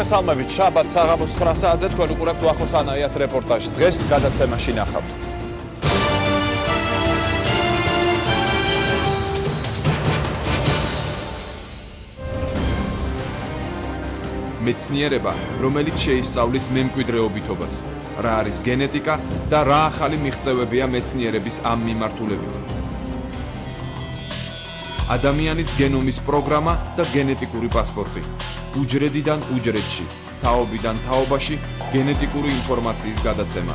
მოგესალმებით, შაბათ საღამოს 9 საათზე თქვენ უყურებთ ვახოს ანაიას რეპორტაჟს. დღეს გადაცემაში ნახავთ. მეცნიერება, რომელიც შეისწავლის მემკვიდრეობითობას, რა არის გენეტიკა და რა ახალი მიღწევებია მეცნიერების ამ მიმართულებით. ადამიანის გენომის პროგრამა და გენეტიკური პასპორტი. უჯრედიდან უჯრედში, თაობიდან თაობაში გენეტიკური ინფორმაციის გადაცემა.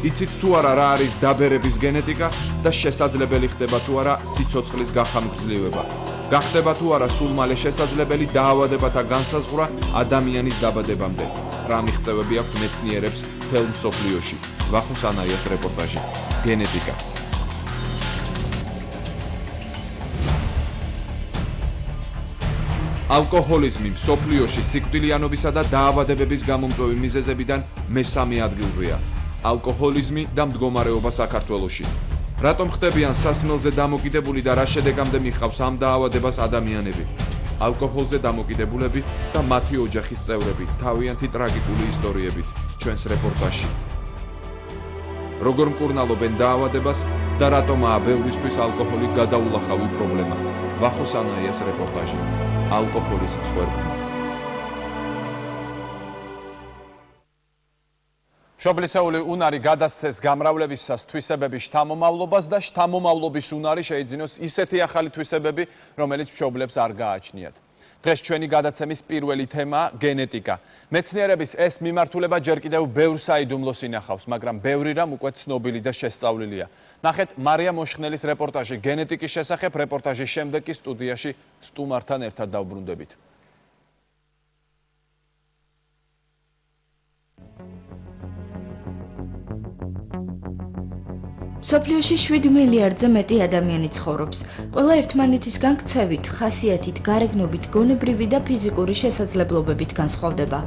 იცით თუ არა რა არის დაბერების გენეტიკა და შესაძლებელი ხდება თუ არა სიცოცხლის გახამგრძლივება. გახდება თუ არა სულ მალე შესაძლებელი დაავადებათა განსაზღვრა ადამიანის დაბადებამდე. რა მიღწევები აქვთ მეცნიერებს მთელ მსოფლიოში. ვახოს ანაიას რეპორტაჟი. გენეტიკა. ალკოჰოლიზმი მსოფლიოში სიკვდილიანობისა და დაავადებების გამომწვევი მიზეზებიდან მესამე ადგილზეა. ალკოჰოლიზმი და მდგომარეობა საქართველოში. რატომ ხდებიან სასმელზე დამოკიდებული და რა შედეგამდე მიჰყავს ამ დაავადებას ადამიანები? ალკოჰოლზე დამოკიდებულები და მათი ოჯახის წევრები, თავიანთი ტრაგიკული ისტორიებით ჩვენს რეპორტაჟში. როგორ მკურნალობენ დაავადებას და რატომაა ბევრისთვის ალკოჰოლი გადაულახავი პრობლემა? ვახოს ანაიას რეპორტაჟი. ალკოჰოლის მსხვერპლი. მშობლისეული უნარი გადასცეს გამრავლებისას თვისებების შთამომავლობას და შთამომავლობის უნარი შეიძინოს ისეთი ახალი თვისებები, რომელიც მშობლებს არ გააჩნიათ. დღეს ჩვენი გადაცემის პირველი თემაა გენეტიკა. მეცნიერების ეს მიმართულება ჯერ კიდევ ბევრ საიდუმლოს ინახავს, მაგრამ ბევრი რამ უკვე ცნობილი და შესწავლილია. ნახეთ მარია მოშხნელის რეპორტაჟი გენეტიკის შესახებ. რეპორტაჟის შემდეგ კი სტუდიაში სტუმართან ერთად დავბრუნდებით. მსოფლიოში 7 მილიარდზე მეტი ადამიანი ცხოვრობს. ყველა ერთმანეთისგან ქცევით, ხასიათით, გარეგნობით, გონებრივი და ფიზიკური შესაძლებლობებით განსხვავდება.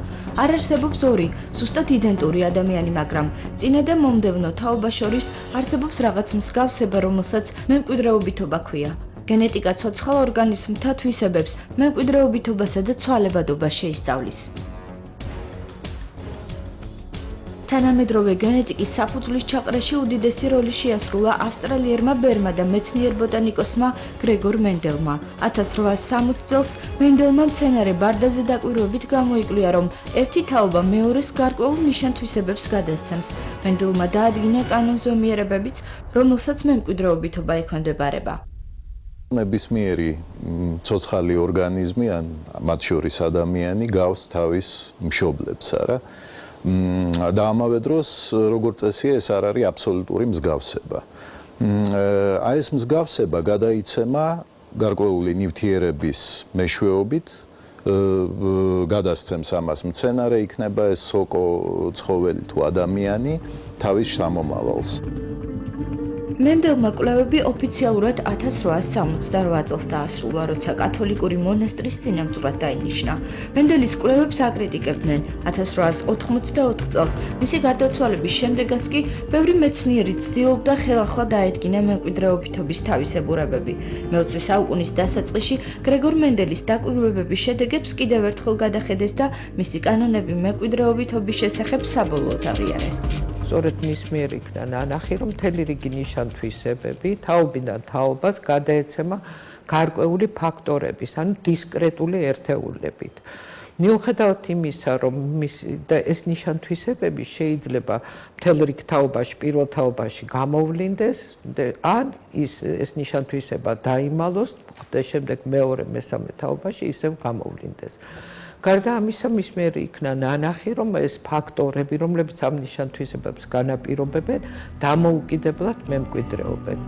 არ არსებობს ორი, ზუსტად იდენტური ადამიანი, მაგრამ წინა და მომდევნო თაობა შორის არსებობს რაღაც მსგავსება, რომელსაც მემკვიდრეობითობა ქვია. გენეტიკა ცოცხალ ორგანიზმთა თვისებებს, მემკვიდრეობითობასა და ცვალებადობას შეისწავლის. თანამედროვე გენეტიკის საფუძვლის ჩაყრაში უდიდესი როლი შეასრულა ავსტრალიერმა ბერმა და მეცნიერ ბოტანიკოსმა გრეგორ მენდელმა. 1860 წელს მენდელმა მცენარე ბარდაზე დაკვირვებით გამოიკვლია, რომ ერთი თაობა მეორეს გარკვეულ ნიშან-თვისებებს გადასცემს. მენდელმა დაადგინა კანონზომიერებებიც, რომელსაც მემკვიდრეობითობა ექვემდებარება. ნებისმიერი ცოცხალი ორგანიზმი, ან მათ შორის ადამიანი, გავს თავის მშობლებს, არა? და ამავე დროს, როგორც წესია, ეს არ არის აბსოლუტური მსგავსება. აი ეს მსგავსება გადაიცემა გარკვეული ნივთიერების მეშვეობით, გადასცემს ამას მცენარე, იქნება ეს სოკო, ცხოველი თუ ადამიანი, თავის შთამომავალს. მენდელმა კვლევები ოფიციალურად 1868 წელს დაასრულა, როცა კათოლიკური მონასტრის წინამძღვრად დაინიშნა. მენდელის კვლევებს აკრიტიკებდნენ. 1884 წელს მისი გარდაცვალების შემდეგაც კი ბევრი მეცნიერი ცდილობდა ხელახლა დაედგინა მემკვიდრეობითობის თავისებურებები. მე-20 საუკუნის დასაწყისში გრეგორ მენდელის დაკვირვებების შედეგებს კიდევ ერთხელ გადახედეს და მისი კანონები მემკვიდრეობითობის შესახებ საბოლოოდ აღიარეს. სწორედ მის მიერ იქნა ნანახი, რომ მთელი რიგი ნიშან-თვისებები თაობიდან თაობას გადაეცემა გარკვეული ფაქტორების, ანუ დისკრეტული ერთეულებით. მიუხედავად იმისა, რომ ეს ნიშან-თვისებები შეიძლება მთელ რიგ თაობაში, პირველ თაობაში გამოვლინდეს, ან ეს ნიშან-თვისება დაიმალოს, და შემდეგ მეორე, მესამე თაობაში ისევ გამოვლინდეს. გარდა ამისა, მის მიერ იქნა ნანახი, რომ ეს ფაქტორები, რომლებიც ამ ნიშან-თვისებებს განაპირობებენ, დამოუკიდებლად მემკვიდრეობენ.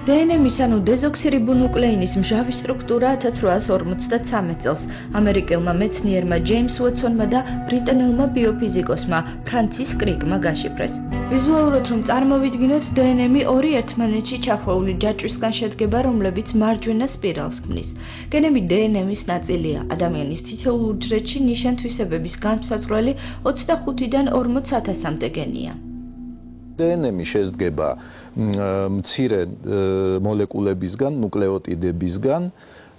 დნმ-ის ანუ დეზოქსირიბონუკლეინის მჟავი სტრუქტურა 1853 წელს ამერიკელმა მეცნიერმა ჯეიმს უოტსონმა და ბრიტანელმა ბიოფიზიკოსმა ფრანცის კრიკმა გაშიფრეს. ვიზუალურად რომ წარმოვიდგინოთ, დნმ ორი ერთმანეთში ჩახვეული ჯაჭვისგან შედგება, რომლებიც მარჯვენა სპირალს ქმნის. გენები დნმ-ის ნაწილია. ადამიანის თითოეულ უჯრედში ნიშან-თვისებების განმსაზღვრელი 25-დან 40,000-მდე გენია. დნმ შედგება მცირე მოლეკულებისგან, ნუკლეოტიდებისგან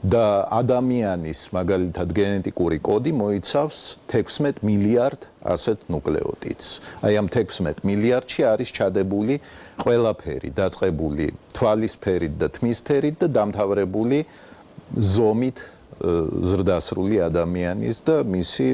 და ადამიანის მაგალითად გენეტიკური კოდი მოიცავს 16 მილიარდ ასეთ ნუკლეოტიდს. აი ამ 16 მილიარდში არის ჩადებული ყველაფერი, დაწყებული თვალის ფერით და თმის ფერით და დამთავრებული ზომით ზრდასრული ადამიანის და მისი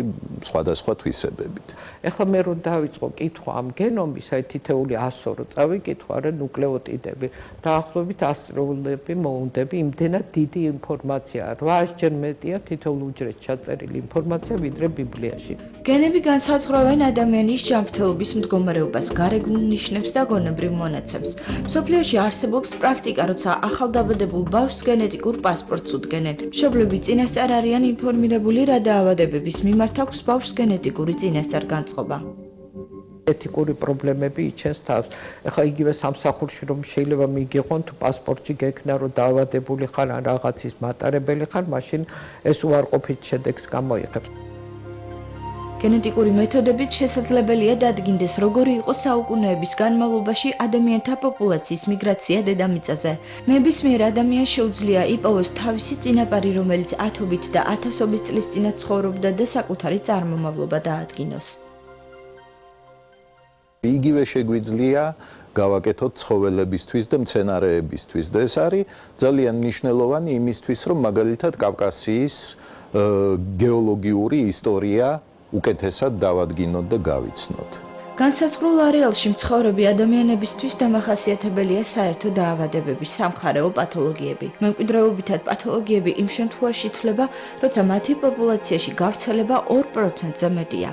სხვადასხვა თვისებებით. ეხლა მე რომ დავიწყო კითხვა ამ გენომის, აი თითეული 100 რო წავიკითხვა, რა ნუკლეოტიდები, დაახლოებით 100-ები მოუნდები, იმდენად დიდი ინფორმაცია, 8 ჯერ მეტია თითოეულ უჯრედში ჩაწერილი ინფორმაცია, ვიდრე ბიბლიაში. გენები განსაზღვრავენ ადამიანის ჯანმრთელობის მდგომარეობას, გარეგნულ ნიშნებს და გონებრივ მონაცემს. მსოფლიოში არსებობს პრაქტიკა, როცა ახალდაბადებულ ბავშვს გენეტიკურ პასპორტს უდგენენ. მშობლები წინასწარ არიან ინფორმირებული, რა დაავადებების მიმართ აქვს ბავშვს გენეტიკური წინასწარ განწყობა. ეთიკური პრობლემები იჩენს თავს. ეხლა იგივე სამსახურში რომ შეიძლება მიიღონ თუ პასპორტში გექნა რომ დაავადებული ხარ ან რაღაცის მატარებელი ხარ, მაშინ ეს უარყოფით შედეგს გამოიღებს. გენეტიკური მეთოდებით შესაძლებელია დადგინდეს, როგორი იყო საუკუნეების განმავლობაში ადამიანთა პოპულაციის მიგრაცია დედამიწაზე. ნებისმიერ ადამიანს შეუძლია იპოვოს თავისი წინაპარი, რომელიც ათობით და ათასობით წლის წინათ ცხოვრობდა და საკუთარი წარმომავლობა დაადგინოს. იგივე შეგვიძლია გავაკეთოთ ცხოველებისთვის და მცენარეებისთვის და ეს არის ძალიან მნიშვნელოვანი იმისთვის, რომ მაგალითად კავკასიის გეოლოგიური ისტორია უკეთესად დავადგინოთ და გავიცნოთ. განსაზღვრულ არეალში მცხოვრები ადამიანებისთვის დამახასიათებელია საერთო დაავადებები, სამხარეო პათოლოგიები. მემკვიდრეობითად პათოლოგიები იმ შემთხვევაში ითვლება, როცა მათი პოპულაციაში გავრცელება 2%-ზე მეტია.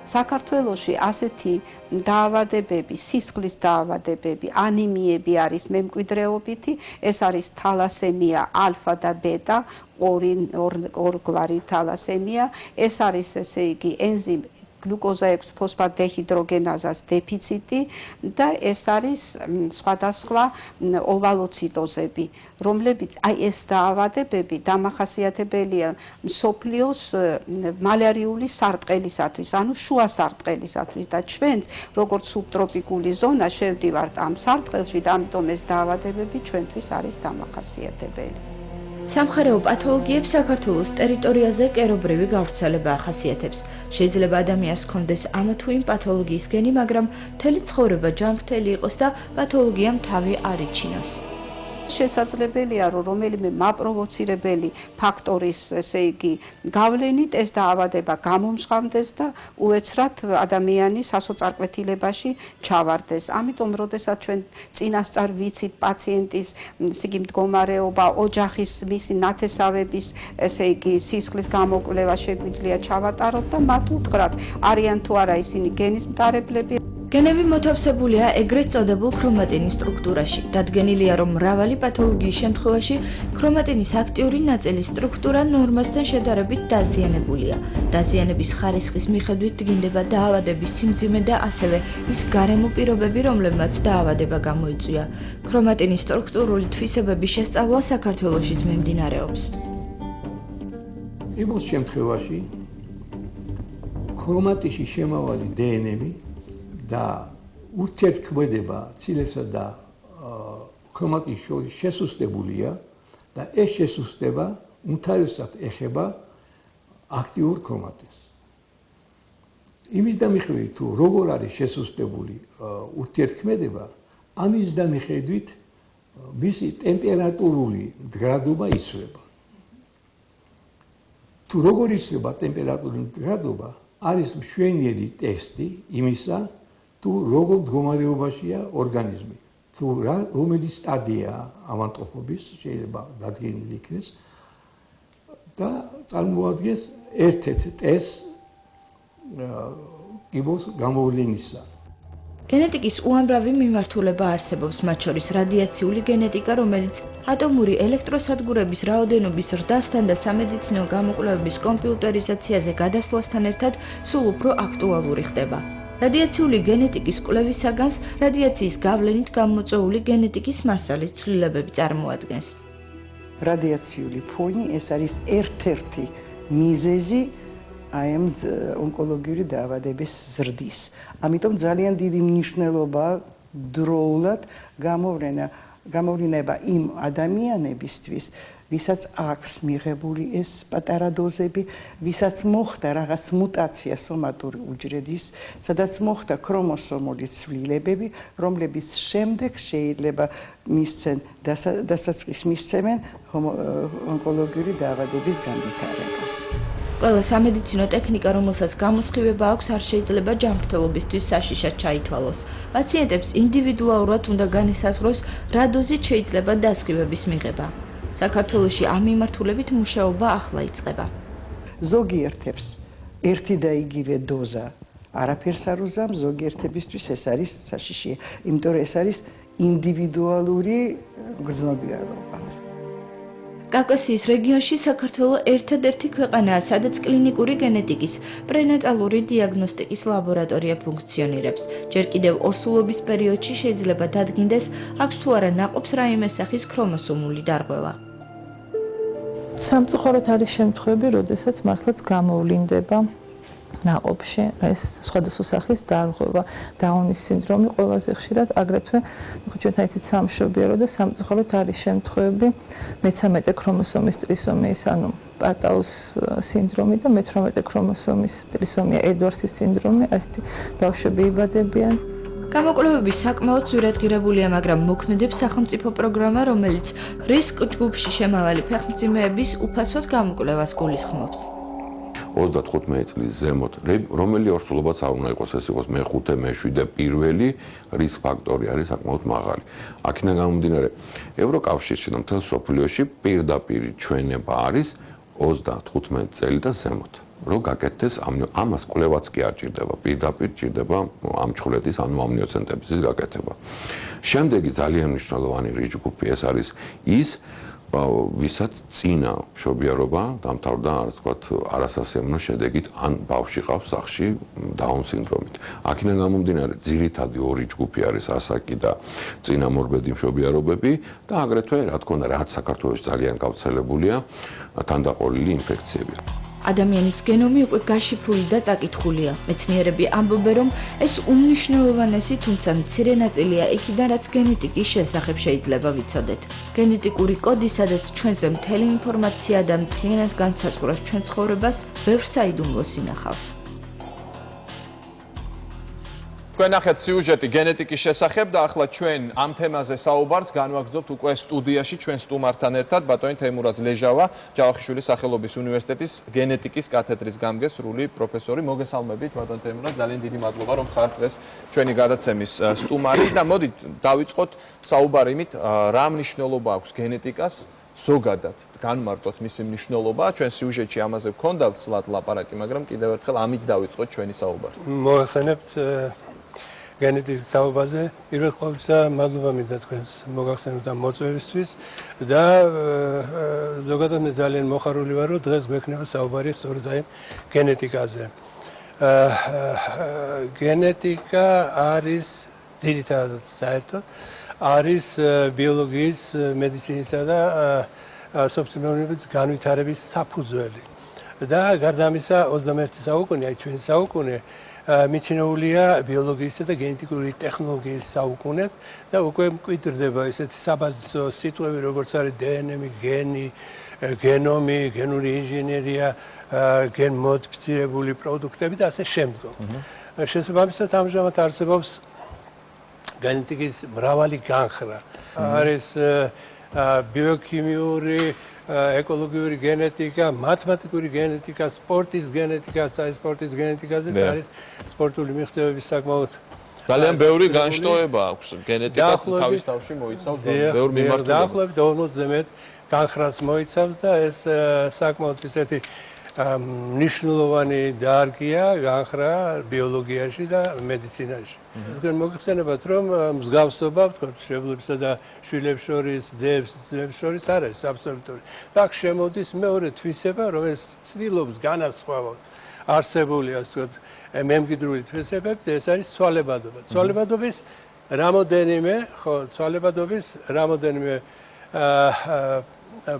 საქართველოში ასეთი დაავადებები, სისხლის დაავადებები, ანემიები არის მემკვიდრეობითი, ეს არის თალასემია ალფა და ბეტა, ორგვარი თალასემია, ეს არის ესე იგი ენზიმ გლუკოზა 6 ფოსფატ დეჰიდროგენაზას დეფიციტი და ეს არის სხვადასხვა ოვალოციტოზები, რომლებიც აი ეს დაავადებები დამახასიათებელია მსოფლიოს მალარიული სარტყელისათვის, ანუ შუა სარტყელისათვის და ჩვენც როგორც სუბტროპიკული ზონა შევდივართ ამ სარტყელში და ამიტომ ეს დაავადებები ჩვენთვის არის დამახასიათებელი. სამხარეო პათოლოგიებს საქართველოს ტერიტორიაზე კერობრივი გავრცელება ახასიათებს. შეიძლება ადამიანს ჰქონდეს ამ თუ იმ პათოლოგიის გენი, მაგრამ მთელი ცხოვრება ჯანმრთელი იყოს და პათოლოგიამ თავი არ იჩინოს. შესაძლებელია რომ რომელიმე მაპროვოცირებელი ფაქტორის ესე იგი გავლენით ეს დაავადება გამომჟღავნდეს და უეცრად ადამიანი სასოწარკვეთილებაში ჩავარდეს. ამიტომ როდესაც ჩვენ წინასწარ ვიცით პაციენტის ესე იგი მდგომარეობა, ოჯახის მისი ნათესავების ესე იგი სისხლის გამოკვლევა შეგვიძლია ჩავატაროთ და მათ უთხრათ, არიან თუ არა ისინი გენის მტარებლები. გენები მოთავსებულია ეგრეთ წოდებულ ქრომატინის სტრუქტურაში. დადგენილია, რომ მრავალი პათოლოგიის შემთხვევაში ქრომატინის აქტიური ნაწილის სტრუქტურა ნორმასთან შედარებით დაზიანებულია. დაზიანების ხარისხის მიხედვით დგინდება დაავადების სიმძიმე და ასევე ის გარემო პირობები, რომლებმაც დაავადება გამოიწვია. ქრომატინის სტრუქტურული თვისებების შესწავლა საქართველოშიც მიმდინარეობს. იმ შემთხვევაში ქრომატინში შემავალი დნმ და ურთიერთქმედება ცილებსა და ქრომატინის შორის შესუსტებულია და ეს შესუსტება უმთავრესად ეხება აქტიურ ქრომატინს. იმის დამიხედვით თუ როგორ არის შესუსტებული ურთიერთქმედება, ამის დამიხედვით მისი ტემპერატურული მდგრადობა იცვლება. თუ როგორ იცვლება ტემპერატურის მდგრადობა, არის მშვენიერი ტესტი იმისა, თუ როგორ მდგომარეობაშია ორგანიზმი. თუ რომელი სტადიაა ავადმყოფობის შეიძლება დადგენილი იქნეს და წარმოადგენს ერთ-ერთ ტესტს კიბოს გამოვლენისა. გენეტიკის უამრავი მიმართულება არსებობს, მათ შორის რადიაციული გენეტიკა, რომელიც ატომური ელექტროსადგურების რაოდენობის ზრდასთან და სამედიცინო გამოკვლევების კომპიუტერიზაციაზე გადასვლასთან ერთად სულ უფრო აქტუალური ხდება. რადიაციული გენეტიკის კვლევის საგანს რადიაციის გავლენით გამოწვეული გენეტიკის მასალის ცვლილებები წარმოადგენს. რადიაციული ფონი ეს არის ერთ-ერთი მიზეზი აი ამ ონკოლოგიური დაავადების ზრდის. ამიტომ ძალიან დიდი მნიშვნელობა დროულად გამოვლინება იმ ადამიანებისთვის, ვისაც აქვს მიღებული ეს პატარა დოზები, ვისაც მოხდა რაღაც მუტაცია სომატური უჯრედის, სადაც მოხდა ქრომოსომული ცვლილებები, რომლებიც შემდეგ შეიძლება მისცენ დასაწყის მისცემენ ონკოლოგიური დაავადების განვითარებას. ყველა სამედიცინო ტექნიკა, რომელსაც გამოსხივება აქვს, არ შეიძლება ჯანმრთელობისთვის საშიშად ჩაითვალოს. პაციენტებს ინდივიდუალურად უნდა განისაზღვროს, რა დოზით შეიძლება დასხივების მიღება. საქართველოში ამ მიმართულებით მუშაობა ახლა იწყება. ზოგიერთებს ერთი და იგივე დოზა არაფერს არ უზამს, ზოგიერთებისთვის ეს არის საშიშია, იმიტომ რომ ეს არის ინდივიდუალური გრძნობიარობა. კავკასიის რეგიონში საქართველო ერთადერთი ქვეყანაა, სადაც კლინიკური გენეტიკის პრენატალური დიაგნოსტიკის ლაბორატორია ფუნქციონირებს. ჯერ კიდევ ორსულობის პერიოდში შეიძლება დადგინდეს, აქვს თუ არა ნაყოფს რაიმე სახის ქრომოსომული დარღვევა. სამწუხაროდ არის შემთხვევები, როდესაც მართლაც გამოვლინდება ნაყოფში ეს სხვადასხვა სახის დარღვევა, დაუნის სინდრომი ყველაზე ხშირად, აგრეთვე ჩვენთან იცით სამშობიარო რო და სამწუხაროდ არის შემთხვევები მე-13 ქრომოსომის ტრისომიის, ანუ პატაუს სინდრომი და მე-18 ქრომოსომის ტრისომია, ედვარდსის სინდრომი, ასეთი ბავშვები იბადებიან. გამოკვლევები საკმაოდ ძვირადღირებულია, მაგრამ მოქმედებს სახელმწიფო პროგრამა, რომელიც რისკ ჯგუფში შემავალი ფეხმძიმეების უფასოდ გამოკვლევას გულისხმობს. 35 წლის ზემოთ, რომელი ორსულობაც არ უნდა იყოს, ეს იყოს მე-5, მე-7 პირველი რისკ ფაქტორი არის საკმაოდ მაღალი. აქედან გამომდინარე, ევროკავშირში და მთელ მსოფლიოში პირდაპირ ჩვენება არის 35 წელი და ზემოთ. რომ გაკეთდეს ამას კვლევაც კი არ ჭირდება, პირდაპირ ჭირდება ამჩხვლეთის, ანუ ამნიოცენტების გაკეთება. შემდეგი ძალიან მნიშვნელოვანი რიჯგუფი ეს არის ის, ვისაც წინა მშობიარობა დამთავრდა, ასე ვთქვათ, არასასიამოვნო შედეგით, ან ბავშვი ყავს სახლში დაუნ სინდრომით. აქედან გამომდინარე, ძირითადი ორი ჯგუფი არის ასაკი და წინა მორბედი მშობიარობები და აგრეთვე, რა თქმა უნდა, რაც საქართველოში ძალიან გავრცელებულია, თანდაყოლილი ინფექციები. ადამიანის გენომი უკვე გაშიფრული და წაკითხულია. მეცნიერები ამბობენ, რომ ეს უმნიშვნელოვანესი, თუმცა მცირე ნაწილია იქიდან, რაც გენეტიკის შესახებ შეიძლება ვიცოდეთ. გენეტიკური კოდი, სადაც ჩვენზე მთელი ინფორმაცია და მთლიანად განსაზღვრავს ჩვენ ცხოვრებას, ბევრ საიდუმლოს ინახავს. თქვენ ნახეთ სიუჟეტი გენეტიკის შესახებ და ახლა ჩვენ ამ თემაზე საუბარს განვაგრძობთ უკვე სტუდიაში ჩვენ სტუმართან ერთად ბატონი თეიმურაზ ლეჟავა, ჯავახიშვილის სახელობის უნივერსიტეტის გენეტიკის კათედრის გამგესრული პროფესორი. მოგესალმებით ბატონ თეიმურაზ, ძალიან დიდი მადლობა რომ ხართ დღეს ჩვენი გადაცემის სტუმარი და მოდით დავიწყოთ საუბარი იმით, რა მნიშვნელობა აქვს გენეტიკას ზოგადად განმარტოთ მისი მნიშვნელობა. ჩვენ სიუჟეტში ამაზე ვქონდა ვცლად ლაპარაკი, მაგრამ კიდევ ერთხელ ამით დავიწყოთ ჩვენი საუბარი. მოახსენებთ გენეტიკის საუბარზე, პირველ ყოვლისა მადლობა მინდა თქვენს მოგახსენოთ ამ მოწვევისთვის და ზოგადად მე ძალიან მოხარული ვარ, რომ დღეს გვექნება საუბარი სწორედ აი გენეტიკაზე. გენეტიკა არის ძირითადად საერთოდ არის ბიოლოგიის, მედიცინისა და სოფლმეურნეობის განვითარების საფუძველი. და გარდა ამისა 21 საუკუნე, აი ჩვენი საუკუნე მიჩნეულია ბიოლოგიისა და გენეტიკური ტექნოლოგიის საუკუნედ და უკვე მკვიდრდება ესეთი საბაზისო სიტყვები, როგორც არის დნმ, გენი, გენომი, გენური ინჟინერია, გენმოდიფიცირებული პროდუქტები და ასე შემდგომ. შესაბამისად ამჟამად არსებობს გენეტიკის მრავალი განხრა. არის ბიოქიმიური, ეკოლოგიური გენეტიკა, მათემატიკური გენეტიკა, სპორტის გენეტიკა, საისპორტის გენეტიკაზე არის სპორტული მიღწევების საკმაოდ ძალიან ბევრი განშტოება აქვს გენეტიკას თავის თავში მოიცავს ბევრ მიმართულებას. დაახლოებით 40-ზე მეტ განხრას მოიცავს და ეს საკმაოდ ისეთი მნიშვნელოვანი დარგია განხრა ბიოლოგიაში და მედიცინაში. თქვენ მოგხსენებათ რომ მსგავსობა ვთქვათ შვილებსა და შვილებს შორის, დებს, ძმებს შორის არ არის აბსოლუტური. და აქ შემოდის მეორე თვისება, რომელიც ცდილობს განასხვავოს არსებული ასე ვთქვათ მემკვიდრული თვისებები, ეს არის ცვალებადობა. ცვალებადობის რამოდენიმე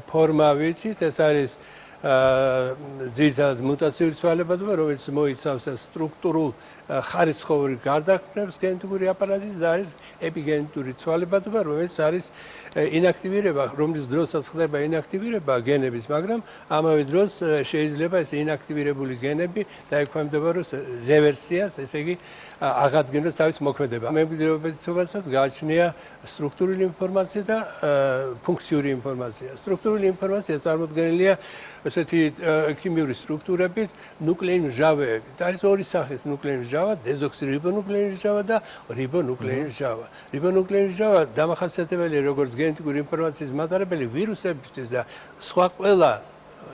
ფორმა ვიცით, ეს არის ძირითადად მუტაციური ცვალებადობა, რომელიც მოიცავს სტრუქტურულ ხარისხოვანი გარდაქმნებს გენეტიკური აპარატის და არის ეპიგენეტური ცვალებადობა, რომელიც არის ინაქტივირება, რომლის დროსაც ხდება ინაქტივირება გენების, მაგრამ ამავე დროს შეიძლება ეს ინაქტივირებული გენები დაექვემდებაროს რევერსიას, ესე იგი აღადგინოს თავის მოქმედება. მემკვიდრეობითობასაც გააჩნია სტრუქტურული ინფორმაცია და ფუნქციური ინფორმაცია. სტრუქტურული ინფორმაცია წარმოდგენილია ესეთი ქიმიური სტრუქტურებით, ნუკლეინ მჟავეებით. არის ორი სახის ნუკლეინ მჟავა, დეზოქსირიბონუკლეინ მჟავა და რიბონუკლეინ მჟავა. რიბონუკლეინ მჟავა დამახასიათებელია როგორც გენეტიკური ინფორმაციის მატარებელი ვირუსებისთვის და სხვა ყველა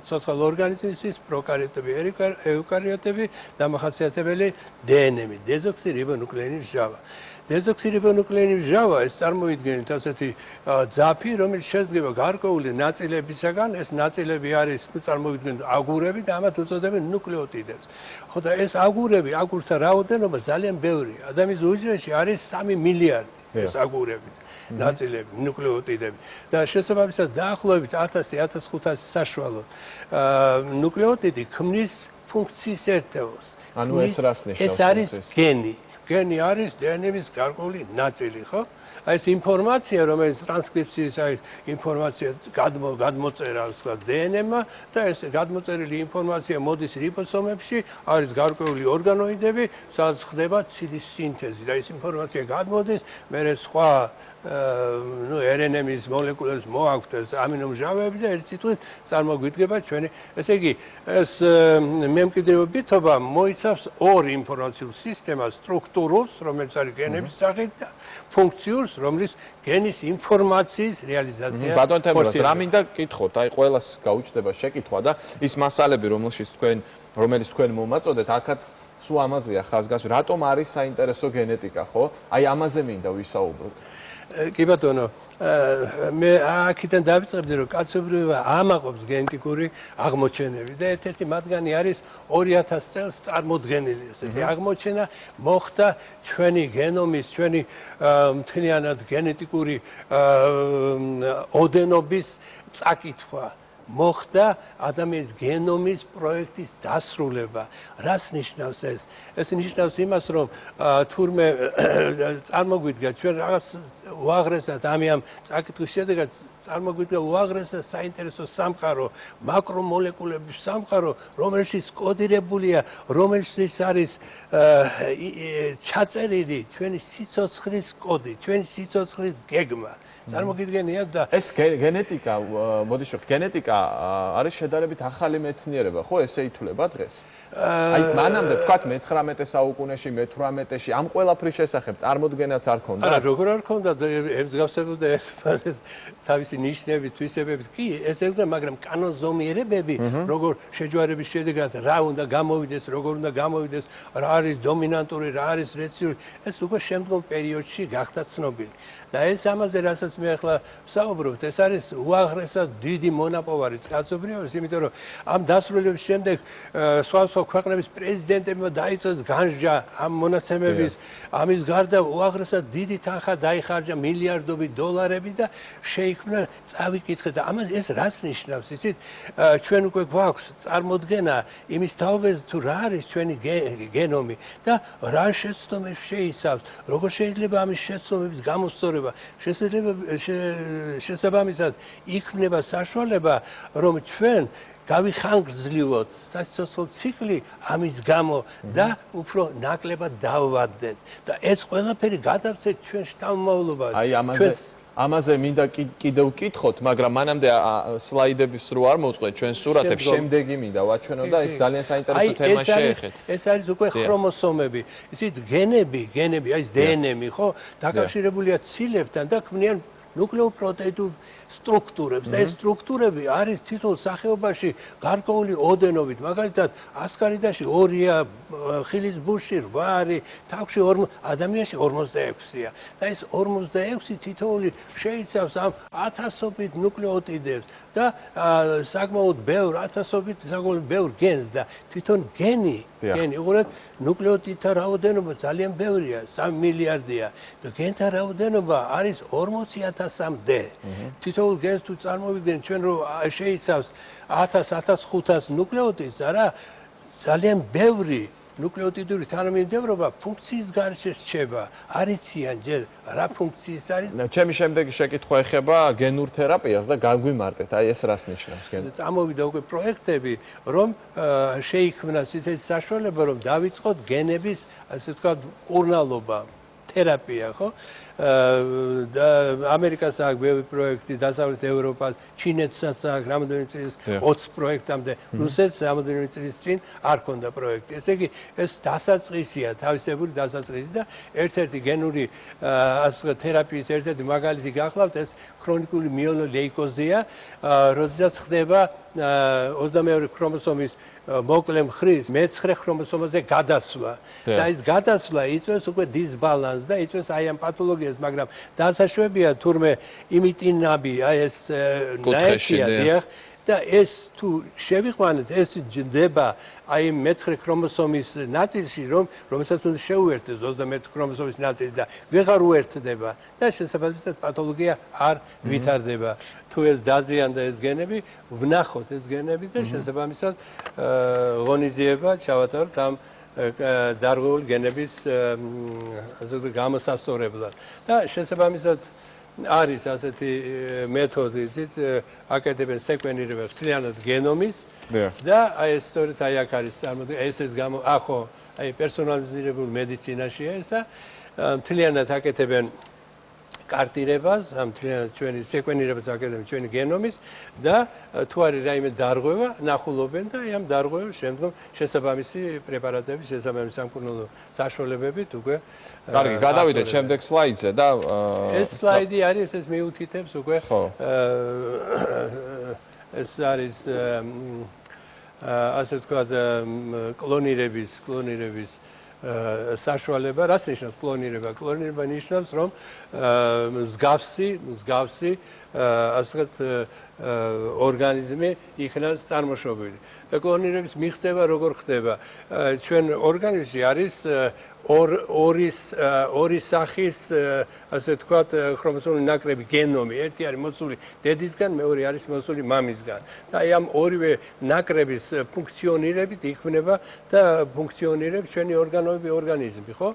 ცოცხალ ორგანიზმისთვის, პროკარიოტები, ეუკარიოტები დამახასიათებელი დნმ-ი, დეზოქსირიბონუკლეინი მჟავა. დეზოქსირიბონუკლეინი მჟავა ეს წარმოიდგენით ასეთი ძაფი, რომელიც შედგება გარკვეული ნაწილებისაგან, ეს ნაწილები არის, წარმოიდგენთ აგურები და ამათ უწოდებენ ნუკლეოტიდებს. ხო და ეს აგურთა რაოდენობა ძალიან ბევრია. ადამიანის უჯრედში არის 3 მილიარდი ეს აგურები. ნაწილები, ნუკლეოტიდები და შესაბამისად დაახლოებით 1000-1500 საშუალოდ ნუკლეოტიდი ქმნის ფუნქციის ერთეულს. ანუ ეს რას ნიშნავს? ეს არის გენი. გენი არის დნმ-ის გარკვეული ნაწილი, ხო? აი ეს ინფორმაცია, რომელიც ტრანსკრიფციის აი ინფორმაცია გადმოწერა, ვთქვა დნმ-მა და ეს გადმოწერილი ინფორმაცია მოდის რიბოსომებში, არის გარკვეული ორგანოიდები, სადაც ხდება ცილის სინთეზი და ეს ინფორმაცია გადმოდის, მერე სხვა RNA-ის მოლეკულებს მოაქვთ ეს ამინომჟავები და ერთ სიტყვით წარმოგვიდგება ჩვენი, ესე იგი, ეს მემკვიდრეობითობა მოიცავს ორ ინფორმაციულ სისტემას, სტრუქტურულს, რომელიც არის გენების სახით და ფუნქციურს, რომლის გენის ინფორმაციის რეალიზაცია. ბატონ თემურაზ, რა მინდა გკითხოთ, აი ყველას გაუჩნდება შეკითხვა და ის მასალები, რომელიც თქვენ მომაწოდეთ, აქაც სულ ამაზეა ხაზგასმი, რატომ არის საინტერესო გენეტიკა, ხო? აი ამაზე მინდა ვისაუბროთ. კი ბატონო, მე აქედან დავიწყებდი, რომ კაცობრიობა ამაყობს გენეტიკური აღმოჩენები და ერთ-ერთი მათგანი არის 2000 წელს წარმოდგენილი ესეთი აღმოჩენა მოხდა ჩვენი გენომის, ჩვენი მთლიანად გენეტიკური ოდენობის წაკითხვა. მოხდა ადამიანის გენომის პროექტის დასრულება. რას ნიშნავს ეს? ეს ნიშნავს იმას, რომ თურმე წარმოგვიდგა ჩვენ რაღაც უაღრესად ამ წაკითხვის შედეგად წარმოგვიდგა უაღრესად საინტერესო სამყარო, მაკრომოლეკულების სამყარო, რომელშიც კოდირებულია, რომელშიც არის ჩაწერილი ჩვენი სიცოცხლის კოდი, ჩვენი სიცოცხლის გეგმა. წარმოგიდგენიათ და ეს გენეტიკა, მოდიშ გენეტიკა არის შედარებით ახალი მეცნიერება, ხო, ესე ითვლება დღეს? აი მანამდე თქვათ მე-19 საუკუნეში, მე-18-ში ამ ყველაფრის შესახებ წარმოდგენაც არ ქონდა? არა, როგორ არ ქონდა, ემსგავსებოდა ერთმანეთს თავისი ნიშნებით, თვისებებით. კი, ეს ეხება, მაგრამ კანონზომიერებები, როგორ შეჯვარების შედეგად რა უნდა გამოვიდეს, როგორ უნდა გამოვიდეს, რა არის დომინანტური, რა არის რეცესიული, ეს უკვე შემდგომ პერიოდში გახდა ცნობილი. და ეს ამაზე, რასაც მე ახლა ვსაუბრობთ, ეს არის უაღრესად დიდი მონაპოვარი კაცობრიობის, იმიტომ რომ ამ დასრულების შემდეგ სხვა ქვეყნების პრეზიდენტებმა დაიწყეს განსჯა ამ მონაცემების, ამის გარდა უაღრესად დიდი თანხა დაიხარჯა მილიარდობით დოლარები და შეიქმნა წავიკითხეთ და ამას ეს რას ნიშნავს, იცით? ჩვენ უკვე გვაქვს წარმოდგენა იმის თაობაზე თუ რა არის ჩვენი გენომი და რა შეცდომებს შეიცავს, როგორ შეიძლება ამის შეცდომების გამოსწორება, შესაბამისად იქმნება საშუალება, რომ ჩვენ გავიხანგრძლივოთ სასიცოცხლო ციკლი ამის გამო და უფრო ნაკლებად დავვადდეთ და ეს ყველაფერი გადავცეთ ჩვენ შთამომავლობაში. აი ამაზე მინდა კიდევ ვკითხოთ, მაგრამ მანამდე სლაიდების რო არ მოვწყდეთ ჩვენ სურათებს, შემდეგი მინდა ვაჩვენო და ეს ძალიან საინტერესო თემა შეეხეთ. ეს არის უკვე ქრომოსომები. ისიც გენები, აი ეს დნმ-ი, ხო? დაკავშირებულია ცილებთან და ქმნიან ნუკლეოპროტეიდულ სტრუქტურებს და ეს სტრუქტურები არის თითოეულ სახეობაში გარკვეული ოდენობით. მაგალითად, ასკარიდაში 2-ია, ხილის ბუშში 8 არის, თავში ადამიანში 46-ია. და ეს 46 თითოეული შეიცავს ამ ათასობით ნუკლეოტიდებს და საკმაოდ ბევრ ათასობით საკმაოდ ბევრ გენს და თვითონ გენი უყურეთ ნუკლეოტიდთა რაოდენობა ძალიან ბევრია, 3 მილიარდია და გენთა რაოდენობა არის 40,000-მდე. თითოეულ გენს თუ წარმოვიდგენთ ჩვენ რომ შეიცავს 1000-1500 ნუკლეოტიდს, არა ძალიან ბევრი ნუკლეოტიდური თანამიმდევრობა ფუნქციის გარშე რჩება. არ იციან ჯერ რა ფუნქციის არის. ჩემი შემდეგი შეკითხვა ეხება გენურ თერაპიას და გაგვიმარტეთ, აი ეს რას ნიშნავს გენს? წამოვიდა უკვე პროექტები, რომ შეიქმნას ისეთი საშუალება, რომ დავიწყოთ გენების, ასე ვთქვათ, კურნალობა, თერაპია, ხო? ამერიკას აქვს ბევრი პროექტი, დასავლეთ ევროპას, ჩინეთსაც აქვს რამოდენიმე წლის 20 პროექტამდე, რუსეთს რამოდენიმე წლის წინ არ ქონდა პროექტი. ესე იგი, ეს დასაწყისია, თავისებური დასაწყისი და ერთ-ერთი გენური თერაპიის ერთ-ერთი მაგალითი გახლავთ, ეს ქრონიკული მიელოლეიკოზია, როდესაც ხდება 22 ქრომოსომის მოკლე მხრის მე-9 ქრომოსომაზე გადასვლა და ეს გადასვლა იწვევს უკვე დისბალანსს და იწვევს აი ამ პათოლოგიას, მაგრამ დასაშვებია თურმე იმიტინაბი აი ეს ნაერთია დიახ და ეს თუ შევიყვანეთ ეს ჯდება აი მე-9 ქრომოსომის ნაწილში რომელსაც უნდა შეუერთდეს 21 ქრომოსომის ნაწილი და ვეღარ უერთდება და შესაბამისად პათოლოგია არ ვითარდება. თუ ეს დაზიანდა ეს გენები, ვნახოთ ეს გენები და შესაბამისად ღონისძიება ჩავატაროთ ამ დარღვეული გენების გამოსასწორებლად და შესაბამისად არის ასეთი მეთოდი, იცით, აკეთებენ სეკვენირებას მთლიანად გენომის და აი ეს სწორედ აი აქ არის ეს გამო ახო აი პერსონალიზირებულ მედიცინაშია ესა მთლიანად აკეთებენ კარტირებას, მთლიანად ჩვენი სეკვენირებას აკეთებენ ჩვენი გენომის და თუ არის რაიმე დარღვევა, ნახულობენ და აი ამ დარღვევის შემდგომ შესაბამისი პრეპარატების, შესაბამისი სამკურნალო საშუალებებით უკვე კარგი, გადავიდეთ შემდეგ სლაიდზე და ეს სლაიდი არის, ეს მიუთითებს უკვე ეს არის ასე ვთქვათ კლონირების საშუალება, რას ნიშნავს კლონირება? კლონირება ნიშნავს, რომ მსგავსი ასე ვთქვათ ორგანიზმი იქნას წარმოშობილი. და კლონირების მიღწევა როგორ ხდება? ჩვენ ორგანიზმში არის ორი სახის ასე ვთქვათ ქრომოსომული ნაკრები გენომი. ერთი არის მოსული დედისგან, მეორე არის მოსული მამისგან. და აი ამ ორივე ნაკრების ფუნქციონირებით იქმნება და ფუნქციონირებს ჩვენი ორგანიზმი, ხო?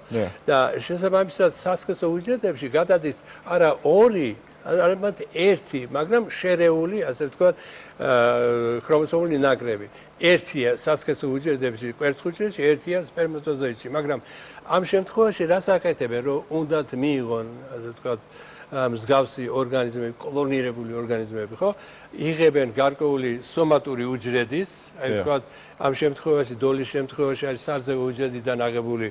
და შესაბამისად სასქესო უჯრედებში გადადის არა ორი არამედ ერთი, მაგრამ შერეული, ასე ვთქვათ, ქრომოსომული ნაკრები. ერთია სასქესო უჯრედებში, კვერცხუჯრედში, ერთია სპერმატოზოიდში, მაგრამ ამ შემთხვევაში რას აკეთებენ, რომ უნდათ მიიღონ, ასე ვთქვათ, მსგავსი ორგანიზმები, კლონირებული ორგანიზმები, ხო? იღებენ გარკვეული სომატური უჯრედის, აი ვთქვათ, ამ შემთხვევაში, დოლის შემთხვევაში არის სარძევო უჯრედიდან აღებული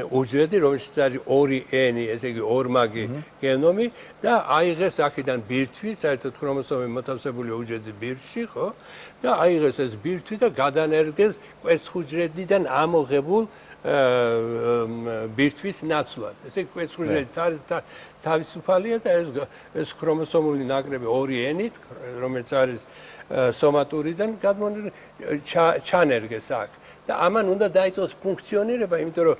უჯრედი, რომელშიც არის 2N, ესე იგი ორმაგი გენომი და აიღეს აქედან ბირთვი, საერთოდ ქრომოსომი მოთავსებული უჯრედის ბირთვში, ხო? და აიღეს ეს ბირთვი და გადანერგეს კვერცხუჯრედიდან ამოღებულ ბირთვის ნაცვლად. ესე იგი კვერცხუჯრედი თავისუფალია და ეს ქრომოსომული ნაკრები 2N-ით, რომელიც არის სომატურიდან ჩანერგეს აქ. და ამან უნდა დაიწყოს ფუნქციონირება, იმიტომ რომ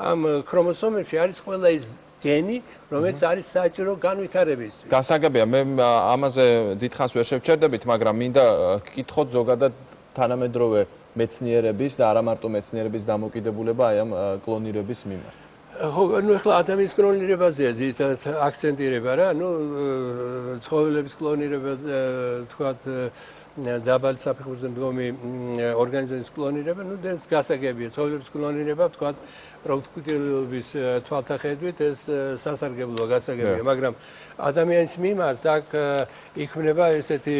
ამ ქრომოსომებში არის ყველა ის გენი, რომელიც არის საჭირო განვითარებისთვის. გასაგებია, მე ამაზე დიდხანს ვერ შევჩერდებით, მაგრამ მინდა გკითხოთ ზოგადად თანამედროვე მეცნიერების და არა მარტო მეცნიერების დამოკიდებულება აი ამ კლონირების მიმართ. ხო, ну ეხლა ადამიანის კლონირებაზეა ძირითადად აქცენტირება რა, ну ცხოველების კლონირება, თქვათ დაბალი საფეხურზე მდგომი ორგანიზმის კლონირება, ну ეს გასაგებია, ცხოველების კლონირება, თქვათ პროდუქტიულობის თვალთახედვით ეს სასარგებლოა, გასაგებია, მაგრამ ადამიანის მიმართ აქ იქმნება ესეთი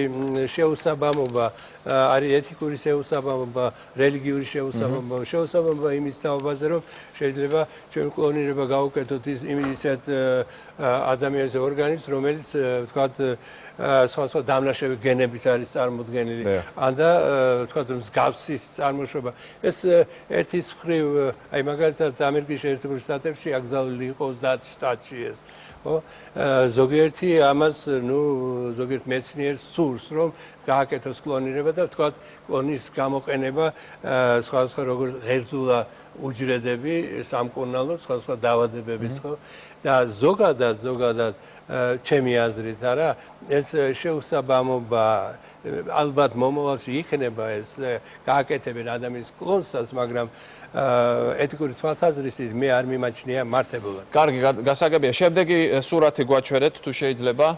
შეუსაბამობა, არის ეთიკური შეუსაბამობა, რელიგიური შეუსაბამობა იმის თაობაზე, რომ შეიძლება ჩვენ კლონირება გავუკეთოთ ისეთ ადამიანის ორგანიზმს, რომელიც ვთქვათ სხვა დამნაშავე გენებით არის წარმოდგენილი, ან და ვთქვათ მსგავსის წარმოშობა. ეს ერთის მხრივ, აი მაგალითად ამერიკის შეერთებულ შტატებში აკრძალული იყო 30 შტატში ეს. ხო? ზოგიერთი ამას, ზოგიერთ მეცნიერს სურს, რომ გააკეთოს კლონირება და ვთქვათ კლონის გამოყენება სხვადასხვა როგორც ღერძულა უჯრედები, სამკურნალო, სხვადასხვა დაავადებების, ხო? და ზოგადად ჩემი აზრით, არა, ეს შეუსაბამობა ალბათ მომავალში იქნება ეს გააკეთებენ ადამიანის კლონსაც, მაგრამ ეთიკური თვალსაზრისით მე არ მიმაჩნია მართებულად. კარგი, გასაგებია. შემდეგი სურათი გვაჩვენეთ თუ შეიძლება?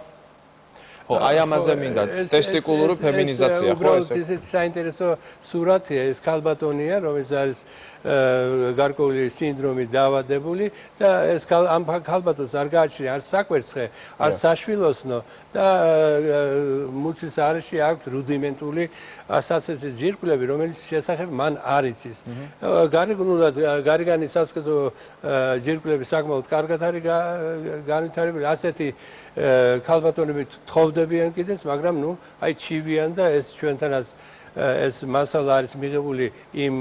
ხო, აი ამაზე მინდა ტესტიკულური ფემინიზაცია, ხო ეს? ესეც საინტერესო სურათია, ეს ქალბატონია, რომელიც არის გარკვეული სინდრომით დაავადებული და ეს ამ ქალბატონს არ გააჩნია არ საკვერცხე, არ საშვილოსნო და მუცლის არეში აქვს რუდიმენტული ასაცეცის ჯირკვლები, რომელიც შესახებ მან არ იცის. გარიგანი სასქესო ჯირკვლები საკმაოდ კარგად არის განვითარებული, ასეთი ქალბატონები თხოვდებიან კიდეც, მაგრამ აი ჩივიან და ეს ჩვენთანაც ეს მასალა არის მიღებული იმ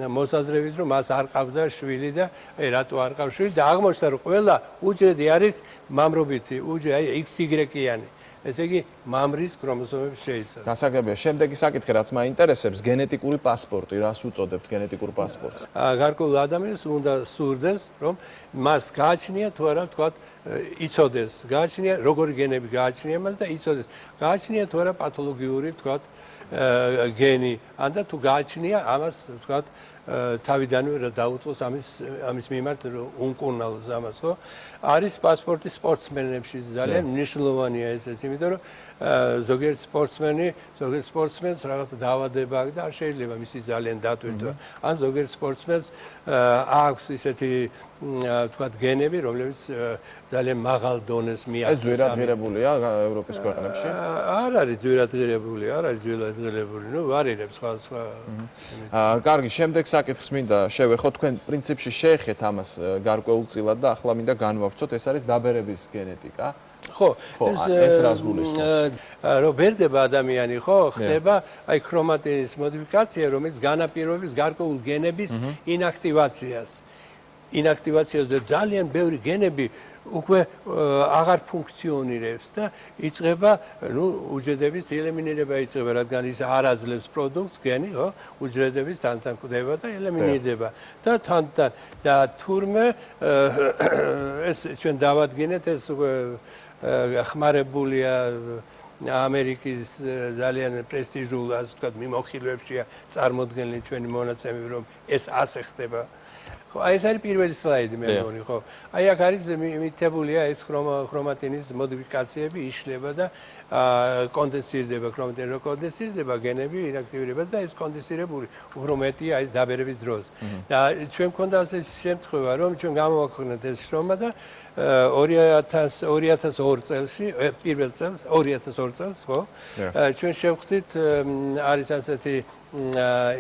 მოსაზრებით, რომ მას არ ყავდა შვილი და აი რატო არ ყავს შვილი და აღმოჩნდა, რომ ყველა უჯრედი არის მამრობითი, აი XY-იანი. ესე იგი, მამრის ქრომოსომები შეიცავს. გასაგებია, შემდეგი საკითხი, რაც მაინტერესებს, გენეტიკური პასპორტი, რას უწოდებთ გენეტიკურ პასპორტს? გარკვეულ ადამიანს უნდა სურდეს, რომ მას გააჩნია თუ არა, ვთქვათ, იცოდეს, გააჩნია როგორი გენები გააჩნია მას და იცოდეს, გააჩნია თუ არა პათოლოგიური, ვთქვათ, გენი, ან და თუ გააჩნია ამას, ვთქვათ, თავიდანვე რა დაუწყოს ამის მიმართ უნკურნალოს ამას, ხო? არის პასპორტი სპორტსმენებში ძალიან მნიშვნელოვანია ესეც, იმიტომ რომ ზოგიერთ სპორტსმენს რაღაც დაავადება აქვს და არ შეიძლება მისი ძალიან დატვირთვა. ან ზოგიერთ სპორტსმენს აქვს ისეთი ვთქვათ გენები, რომლებიც ძალიან მაღალ დონეს მიაღწევს. ეს ძვირადღირებულია ევროპის ქვეყნებში? არ არის ძვირადღირებული, ვარირებს სხვა. კარგი, შემდეგ საკითხს მინდა შევეხო, თქვენ პრინციპში შეეხეთ ამას გარკვეულწილად და ახლა მინდა განვავრცოთ, ეს არის დაბერების გენეტიკა. ხო, ეს რას გულისხმობს? რომ ბერდება ადამიანი, ხო, ხდება აი ქრომატინის მოდიფიკაცია, რომელიც განაპირობებს გარკვეულ გენების ინაქტივაციას. ინაქტივაციას და ძალიან ბევრი გენები უკვე აღარ ფუნქციონირებს და იწყება, უჯრედების ელემინირება იწყება, რადგან ის არ აძლევს პროდუქტს, გენი, ხო, უჯრედების თან კვდება და ელემინირდება და თან და თურმე ეს ჩვენ დავადგენთ ეს უკვე ხმარებულია ამერიკის ძალიან პრესტიჟულ, ასე ვთქვათ, მიმოხილვებშია წარმოდგენილი ჩვენი მონაცემები, რომ ეს ასე ხდება. ხო, აი ეს არის პირველი სლაიდი, მე მგონი, ხო. აი აქ არის მითებულია ეს ქრომატინის მოდიფიკაციები, იშლება და კონდენსირდება, ქრომატინი რო კონდენსირდება, გენები ინაქტივირებას და ეს კონდენსირებული უფრო მეტია ეს დაბერების დროს. და ჩვენ მქონდა ეს შემთხვევა, რომ ჩვენ გამოვაქვეყნეთ ეს შრომა და 2002 წელს, პირველ წელს, 2002 წელს, ხო? ჩვენ შევხვდით არის ასეთი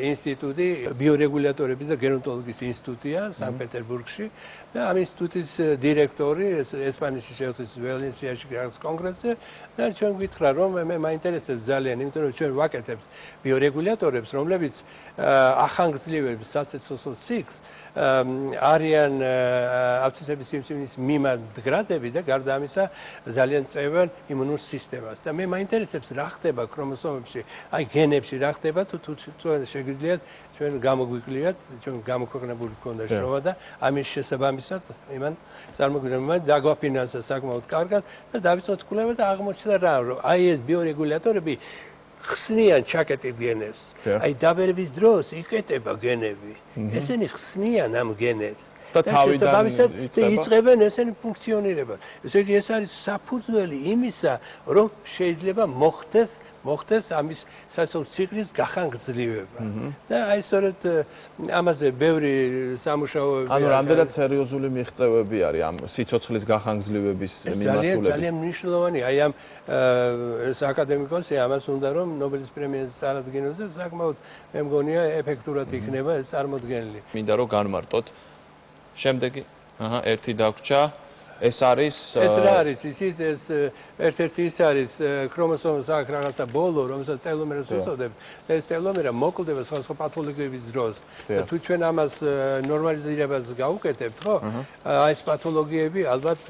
ინსტიტუტი, ბიორეგულატორების და გენეტოლოგიის ინსტიტუტია სანქტ-პეტერბურგში და ამ ინსტიტუტის დირექტორი ესპანეთში შევხვდით ვალენსიაში რაღაც კონგრესზე და ჩვენ გითხრა, რომ მე მაინტერესებს ძალიან, იმიტომ რომ ჩვენ ვაკეთებთ ბიორეგულატორებს, რომლებიც ახანგრძლივებს საცეცოსილს არიან აფთისების სიმსივნის მიმადგრადები და გარდა ამისა ძალიან წევენ იმუნურ სისტემას და მე მაინტერესებს რა ხდება ქრომოსომებში, აი გენებში რა ხდება თუ შეგიძლიათ ჩვენ გამოგვიკლიათ, ჩვენ გამოქვეყნებული გქონდა შრომა და ამის შესაბამისად იმან წარმოგვიდგება დაგვაფინანსა საკმაოდ კარგად და დავიწყოთ კვლევა და აღმოჩნდა რა, რომ აი ეს ბიორეგულატორები ხსნიან ჩაკეტილ გენებს. აი დაბერების დროს იკეტება გენები. ესენი ხსნიან ამ გენებს და თავიდან იწყებენ ესენი ფუნქციონირება. ესე იგი ეს არის საფუძველი იმისა, რომ შეიძლება მოხდეს ამის სიცოცხლის გახანგრძლივება. და აი სწორედ ამაზე ბევრი სამუშაოები ანუ რამდენად სერიოზული მიღწევები არის ამ სიცოცხლის გახანგრძლივების მიმართულებით. ძალიან მნიშვნელოვანი. აი ამ ეს აკადემიკოსი ამას უნდა რომ ნობელის პრემიას წარადგინოს და საკმაოდ მე მგონია ეფექტურად იქნება ეს წარმოდგენილი. მინდა რომ განმარტოთ. შემდეგი, ერთი დაგვრჩა. ეს არის ეს რა არის? ისიც ეს ერთ-ერთი ის არის ქრომოსომის აქ რაღაცა ბოლო, რომელსაც ტელომერას უწოდებთ. ეს ტელომერა მოკლდება სხვა პათოლოგიების დროს. თუ ჩვენ ამას ნორმალიზირებას გავუკეთებთ, ხო? აი ეს პათოლოგიები ალბათ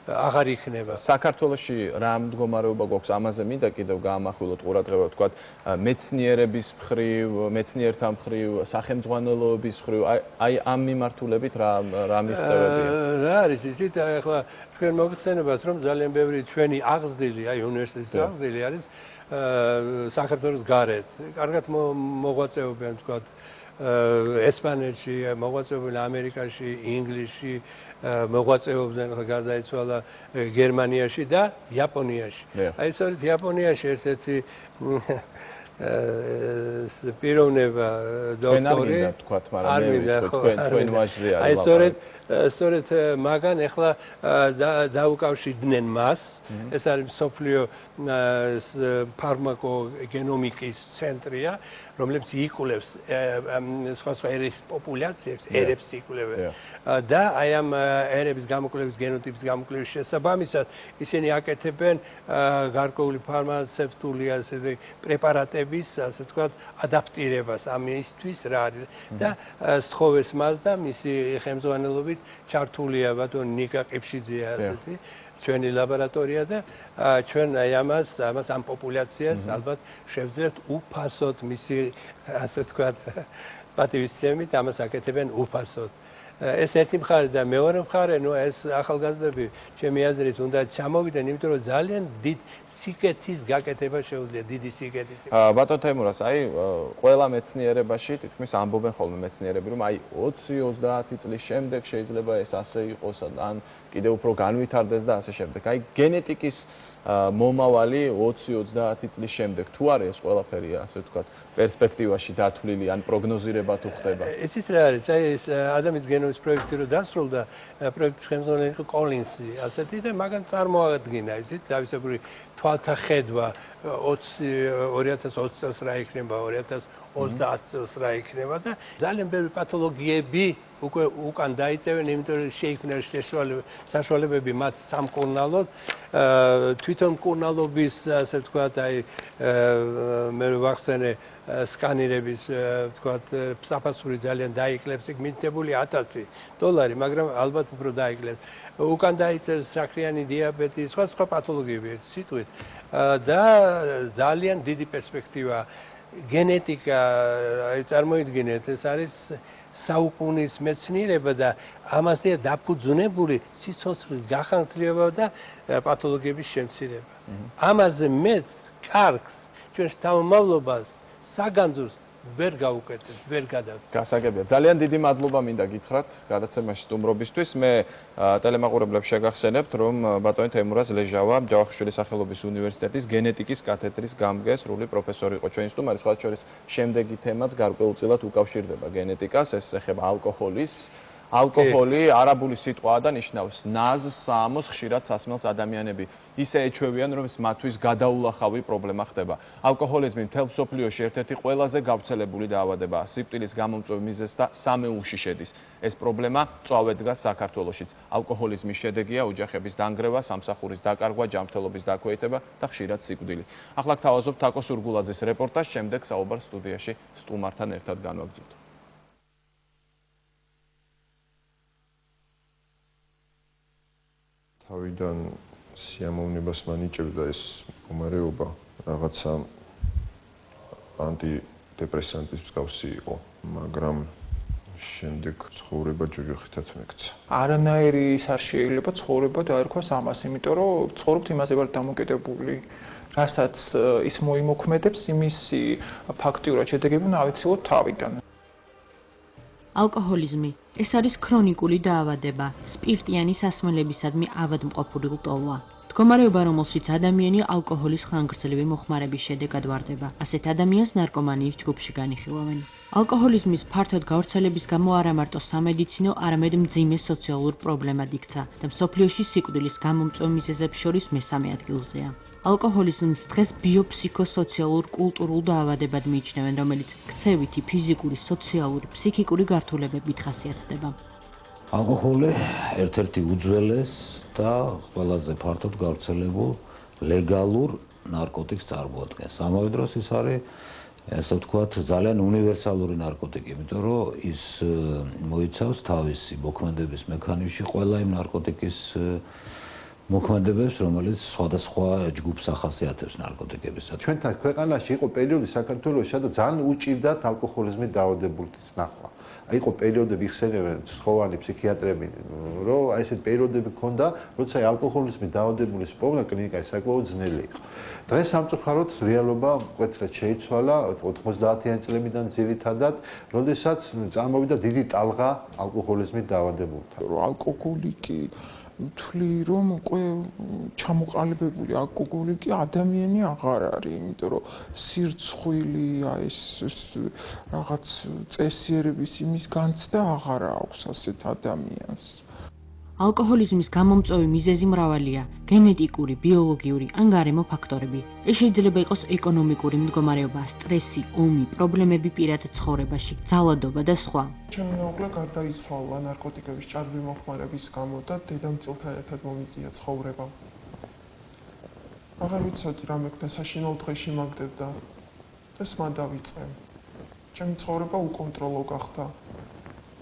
აღარ იქნება. საქართველოში რა მდგომარეობა გვაქვს ამაზე მინდა კიდევ გაამახვილოთ ყურადღება, ვთქვათ, მეცნიერების მხრივ, მეცნიერთა მხრივ, სახელმძღვანელოების მხრივ, აი ამ მიმართულებით რა მიღწევებია? რა არის ისიც ახლა თქვენ მოგხსენებათ რომ ძალიან ბევრი ჩვენი აღზრდილი, აი უნივერსიტეტის აღზრდილი არის საქართველოს გარეთ. კარგად მოღვაწეობენ თქვათ ესპანეთში, მოღვაწეობენ ამერიკაში, ინგლისში, მოღვაწეობდნენ ხა გარდაიცვალა გერმანიაში და იაპონიაში. აი სწორედ იაპონიაში ერთ-ერთი პიროვნება დოქტორი თქვათ, მაგრამ მე თქვენ ვაჟზე არის. აი სწორედ მაგან ეხლა დაუკავშირდნენ მას. ეს არის მსოფლიო ფარმაკოგენომიკის ცენტრია, რომელიც იკვლევს სხვა ერების პოპულაციებს, ერებს იკვლევენ. და აი ამ ერების გამოკვლევის, გენოტიპის გამოკვლევის შესაბამისად ისინი აკეთებენ გარკვეული ფარმაცევტული ასე პრეპარატების, ასე ვთქვათ, ადაპტირებას ამისთვის რა არის და სთხოვეს მას და მისი ხელმძღვანელობით ჩართულია ბატონ ნიკა ყიფშიძე ასეთი ჩვენი ლაბორატორია და ჩვენ აი ამას ამ პოპულაციას ალბათ შევძლებთ უფასოდ მისი ასე ვთქვათ პატივისცემით ამას აკეთებენ უფასოდ. ეს ერთი მხარე და მეორე მხარე, ნუ ეს ახალგაზრდები ჩემი აზრით უნდა ჩამოვიდნენ, იმიტომ რომ ძალიან დიდ სიკეთის გაკეთება შეუძლია, დიდი სიკეთის. ბატონ თემურას, აი ყველა მეცნიერებაში თითქმის ამბობენ ხოლმე მეცნიერები, რომ აი 20-30 წლის შემდეგ შეიძლება ეს ასე იყოს, ან კიდევ უფრო განვითარდეს და ასე შემდეგ. აი გენეტიკის მომავალი 20-30 წლის შემდეგ თუ არის ეს ყველაფერი, ასე ვთქვათ, პერსპექტივაში დათვლილი ან პროგნოზირება თუ ხდება? იცით რა არის? აი ეს ადამიანის გენომის პროექტი რო დასრულდა, პროექტის ხელმძღვანელი იყო კოლინსი, ასეთი და მაგან წარმოადგინა, იცით, თავისებური თვალთა ხედვა 2020 წელს რა იქნება, 2030 წელს რა იქნება და ძალიან ბევრი პათოლოგიები უკვე უკან დაიწევენ, იმიტომ რომ შეიქმნა საშუალებები მათ სამკურნალოდ, თვითონ მკურნალობის, ასე ვთქვათ, აი მე ვახსენე სკანირების, ვთქვათ, საფასური ძალიან დაიკლებს, იქ მითითებული $1000, მაგრამ ალბათ უფრო დაიკლებს. უკან დაიწევს სახრიანი დიაბეტი, სხვა პათოლოგიები სიტყვით და ძალიან დიდი პერსპექტივა გენეტიკა, აი წარმოიდგინეთ, ეს არის საუკუნის მეცნიერება და ამაზე დაფუძნებული სიცოცხლის გახანგრძლივება და პათოლოგიების შემცირება. ამაზე მეტ კარგს ჩვენს თავმავლობას საგანძურს ვერ გავუკეთებთ, ვერ გადავწყვეტთ. გასაგებია. ძალიან დიდი მადლობა მინდა გითხრათ გადაცემაში სტუმრობისთვის. მე ტელემაყურებლებს შეგახსენებთ, რომ ბატონი თემურაზ ლეჟავა, ჯავახიშვილის სახელობის უნივერსიტეტის გენეტიკის კათედრის გამგესრული პროფესორი იყო ჩვენი სტუმარი. სხვა შორის შემდეგი თემაც გარკვეულწილად უკავშირდება გენეტიკას, ეს ეხება ალკოჰოლიზმს. ალკოჰოლი არაბული სიტყვაა და ნიშნავს ნაზს, საამოს, ხშირად სასმელს ადამიანები ისე ეჩვევიან, რომ ეს მათთვის გადაულახავი პრობლემა ხდება. ალკოჰოლიზმი მთელ მსოფლიოში ერთ-ერთი ყველაზე გავრცელებული დაავადებაა. სიკვდილის გამომწვევ მიზეზს და სამეულში შედის. ეს პრობლემა წვავედ დგას საქართველოშიც. ალკოჰოლიზმის შედეგია ოჯახების დანგრევა, სამსახურის დაკარგვა, ჯანმრთელობის დაქვეითება და ხშირად სიკვდილი. ახლა გთავაზობ თაკო სურგულაძის რეპორტაჟს, შემდეგ საუბარს სტუდიაში სტუმართან ერთად განვაგრძობთ. თავიდან სიამოვნებას მანიჭებდა ეს მდგომარეობა, რაღაცა ანტიდეპრესანტის მსგავსი იყო, მაგრამ შემდეგ ცხოვრება ჯოჯოხეთად მეკცა. არანაირი ის არ შეიძლება ცხოვრება დაერქვას ამას, იმიტომ რომ ცხოვრობთ იმაზე ვარ დამოკიდებული, რასაც ის მოიმოქმედებს, იმისი ფაქტიურად შედეგები უნდა ავიცილოთ თავიდან. ალკოჰოლიზმი ეს არის ქრონიკული დაავადება, სპირტიანი სასმელებისადმი ავადმყოფური ლტოლვა. მდგომარეობა, რომელშიც ადამიანი ალკოჰოლის ხანგრძლივი მოხმარების შედეგად ვარდება. ასეთ ადამიანს ნარკომანიის ჯგუფში განიხილავენ. ალკოჰოლიზმის ფართოდ გავრცელების გამო არა მარტო სამედიცინო, არამედ მძიმე სოციალურ პრობლემად იქცა და მსოფლიოში სიკვდილის გამომწვევ მიზეზებს შორის მესამე ადგილზეა. ალკოჰოლიზმს დღეს ბიოფსიქოსოციალურ კულტურულ დაავადებად მიიჩნევენ, რომელიც ქცევითი, ფიზიკური, სოციალური, ფსიქიკური გართულებებით ხასიათდება. ალკოჰოლი ერთ-ერთი უძველეს და ყველაზე ფართოდ გავრცელებულ ლეგალურ ნარკოტიკს წარმოადგენს. ამავე დროს ის არის, ასე ვთქვათ, ძალიან უნივერსალური ნარკოტიკი, იმიტომ რომ ის მოიცავს თავისი მოქმედების მექანიზმში ყველა იმ ნარკოტიკის მოქმედებებს, რომელიც სხვადასხვა ჯგუფს ახასიათებს ნარკოტიკებისას. ჩვენთან ქვეყანაში იყო პერიოდი საქართველოში, სადაც ძალიან უჭირდათ ალკოჰოლიზმით დაავადებულების ნახვა. იყო პერიოდები იხსენებენ ცხოვანი ფსიქიატრები, რომ აი ესეთ პერიოდები ჰქონდა, როცა ალკოჰოლიზმით დაავადებულის პოვნა კლინიკაში საკმაოდ ძნელი იყო. დღეს სამწუხაროდ რეალობა მკვეთრად შეიცვალა 90-იანი წლებიდან ძირითადად, როდესაც წამოვიდა დიდი ტალღა ალკოჰოლიზმით დაავადებულთა. ალკოჰოლიკი თვლი რომ უკვე ჩამოყალიბებული ალკოჰოლიკი ადამიანი აღარ არის, იმიტომ რომ სირცხვილი, ეს რაღაც წესიერების იმის განცდა აღარ აქვს ასეთ ადამიანს. ალკოჰოლიზმის გამომწვევი მიზეზი მრავალია: გენეტიკური, ბიოლოგიური ან გარემო ფაქტორები. ეს შეიძლება იყოს ეკონომიკური მდგომარეობა, სტრესი, ომი, პრობლემები პირად ცხოვრებაში, ძალადობა და სხვა. ჩემი მეუღლე გარდაიცვალა ნარკოტიკების ჭარბი მოხმარების გამო და დედამიწილთან ერთად მომიწია ცხოვრება. აღარ ვიცოდი რა მეკდა, საშინაო დღეში მაგდებდა და სმა დავიწყე. ჩემი ცხოვრება უკონტროლო გახდა.